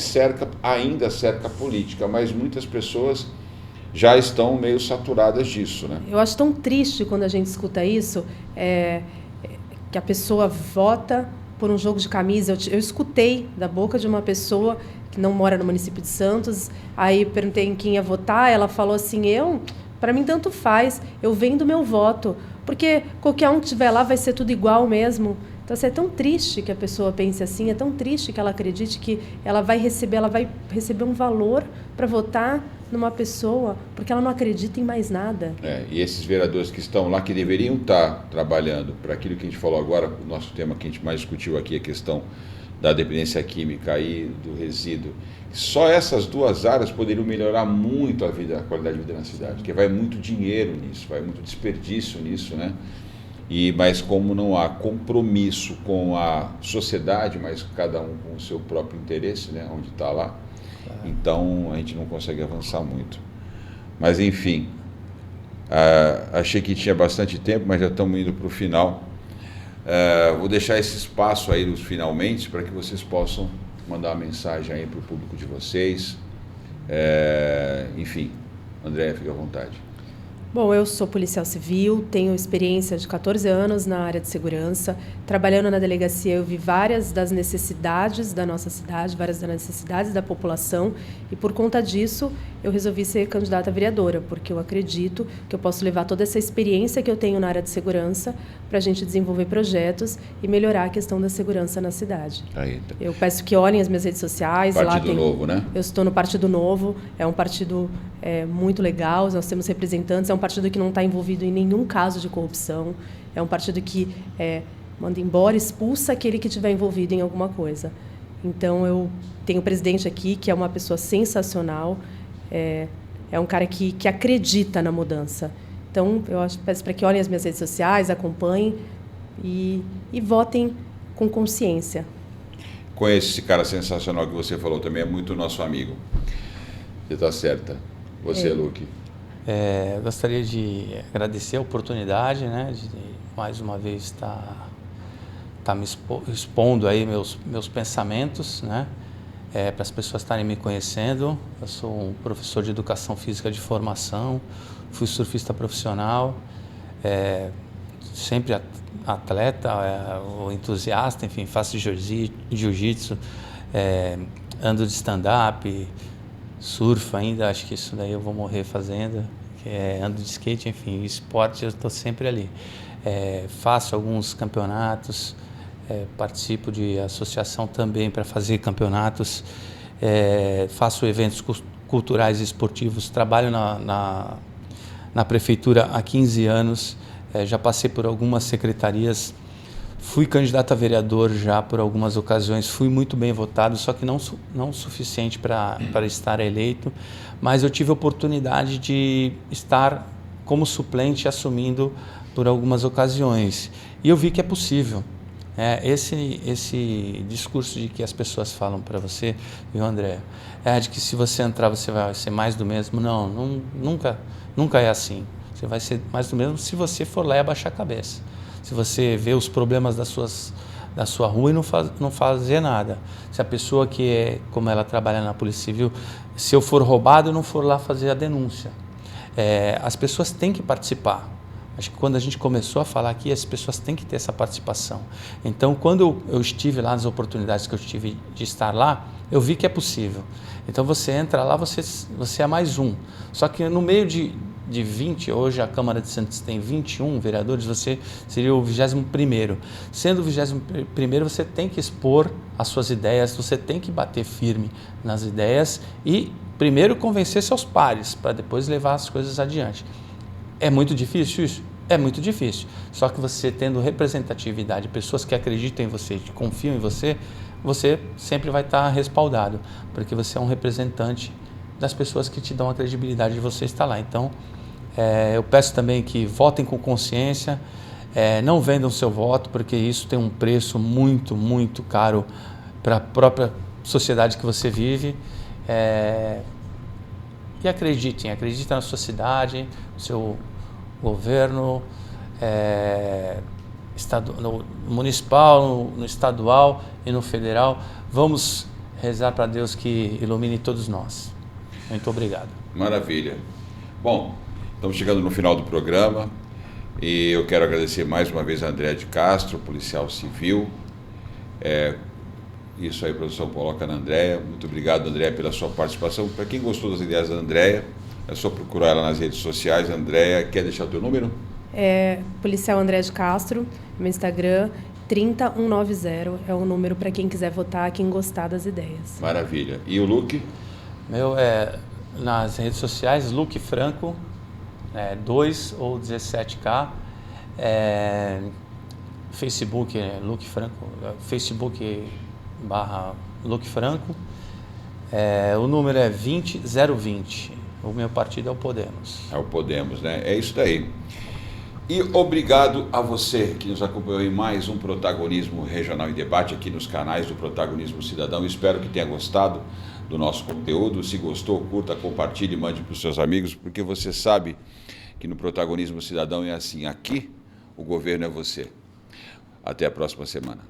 ainda cerca a política, mas muitas pessoas já estão meio saturadas disso, né? Eu acho tão triste quando a gente escuta isso, que a pessoa vota por um jogo de camisa. Eu escutei da boca de uma pessoa que não mora no município de Santos, aí perguntei em quem ia votar, ela falou assim, para mim tanto faz, eu vendo meu voto, porque qualquer um que estiver lá vai ser tudo igual mesmo. Então, assim, é tão triste que a pessoa pense assim, é tão triste que ela acredite que ela vai receber um valor para votar numa pessoa, porque ela não acredita em mais nada. E esses vereadores que estão lá, que deveriam estar trabalhando para aquilo que a gente falou agora, o nosso tema que a gente mais discutiu aqui, a questão da dependência química e do resíduo, só essas duas áreas poderiam melhorar muito a qualidade de vida na cidade, porque vai muito dinheiro nisso, vai muito desperdício nisso, né? Mas como não há compromisso com a sociedade, mas cada um com o seu próprio interesse, né, onde está lá, então a gente não consegue avançar muito. Mas enfim, achei que tinha bastante tempo, mas já estamos indo para o final. Vou deixar esse espaço aí nos finalmente para que vocês possam mandar uma mensagem aí para o público de vocês. Enfim, André, fique à vontade. Bom, eu sou policial civil, tenho experiência de 14 anos na área de segurança. Trabalhando na delegacia, eu vi várias das necessidades da nossa cidade, várias das necessidades da população, e por conta disso eu resolvi ser candidata a vereadora, porque eu acredito que eu posso levar toda essa experiência que eu tenho na área de segurança para a gente desenvolver projetos e melhorar a questão da segurança na cidade. Eu peço que olhem as minhas redes sociais. Partido Novo, né? Eu estou no Partido Novo, é um partido muito legal, nós temos representantes, é um partido que não está envolvido em nenhum caso de corrupção, é um partido que manda embora, expulsa aquele que estiver envolvido em alguma coisa. Então, eu tenho o presidente aqui, que é uma pessoa sensacional, é um cara que acredita na mudança. Então, eu peço para que olhem as minhas redes sociais, acompanhem e votem com consciência. Conheço esse cara sensacional que você falou, também é muito nosso amigo. Você está certa. Você, Luque. Eu gostaria de agradecer a oportunidade, né, de mais uma vez estar me expondo aí meus pensamentos, né, para as pessoas estarem me conhecendo. Eu sou um professor de educação física de formação, fui surfista profissional, sempre atleta, ou entusiasta, enfim, faço jiu-jitsu, ando de stand-up, surfo ainda, acho que isso daí eu vou morrer fazendo, ando de skate, enfim, esporte eu estou sempre ali. Faço alguns campeonatos, participo de associação também para fazer campeonatos, faço eventos culturais e esportivos, trabalho na prefeitura há 15 anos, já passei por algumas secretarias, fui candidato a vereador já por algumas ocasiões, fui muito bem votado, só que não o suficiente para estar eleito, mas eu tive a oportunidade de estar como suplente assumindo por algumas ocasiões. E eu vi que é possível. Esse discurso de que as pessoas falam para você, viu, André, de que se você entrar você vai ser mais do mesmo. Não, nunca é assim. Você vai ser mais do mesmo se você for lá e abaixar a cabeça. Se você vê os problemas da sua rua e não fazer nada. Se a pessoa como ela trabalha na Polícia Civil, se eu for roubado, eu não for lá fazer a denúncia. As pessoas têm que participar. Acho que quando a gente começou a falar aqui, as pessoas têm que ter essa participação. Então, quando eu estive lá, nas oportunidades que eu tive de estar lá, eu vi que é possível. Então, você entra lá, você é mais um. Só que no meio de 20, hoje a Câmara de Santos tem 21 vereadores, você seria o 21º. Sendo o 21º, você tem que expor as suas ideias, você tem que bater firme nas ideias e primeiro convencer seus pares, para depois levar as coisas adiante. É muito difícil isso? É muito difícil. Só que você tendo representatividade, pessoas que acreditam em você, que confiam em você, você sempre vai estar respaldado, porque você é um representante das pessoas que te dão a credibilidade de você estar lá. Então, eu peço também que votem com consciência, não vendam seu voto, porque isso tem um preço muito, muito caro para a própria sociedade que você vive. E acreditem na sua cidade, no seu governo, no municipal, no estadual e no federal. Vamos rezar para Deus que ilumine todos nós. Muito obrigado. Maravilha. Bom, estamos chegando no final do programa e eu quero agradecer mais uma vez a Andréa de Castro, policial civil. Isso aí, a produção coloca na Andréa. Muito obrigado, Andréa, pela sua participação. Para quem gostou das ideias da Andréa, é só procurar ela nas redes sociais. Andréa, quer deixar o teu número? Policial Andréa de Castro, meu Instagram, 30190, é o número para quem quiser votar, quem gostar das ideias. Maravilha. E o Luque? Meu nas redes sociais, Luque Franco, 2 ou 17K, Facebook, Luque Franco, Facebook/Luque Franco, o número é 20020, o meu partido é o Podemos. É o Podemos, né? É isso daí. E obrigado a você que nos acompanhou em mais um Protagonismo Regional em Debate aqui nos canais do Protagonismo Cidadão. Espero que tenha gostado do nosso conteúdo. Se gostou, curta, compartilhe, mande para os seus amigos, porque você sabe que no Protagonismo Cidadão é assim, aqui o governo é você. Até a próxima semana.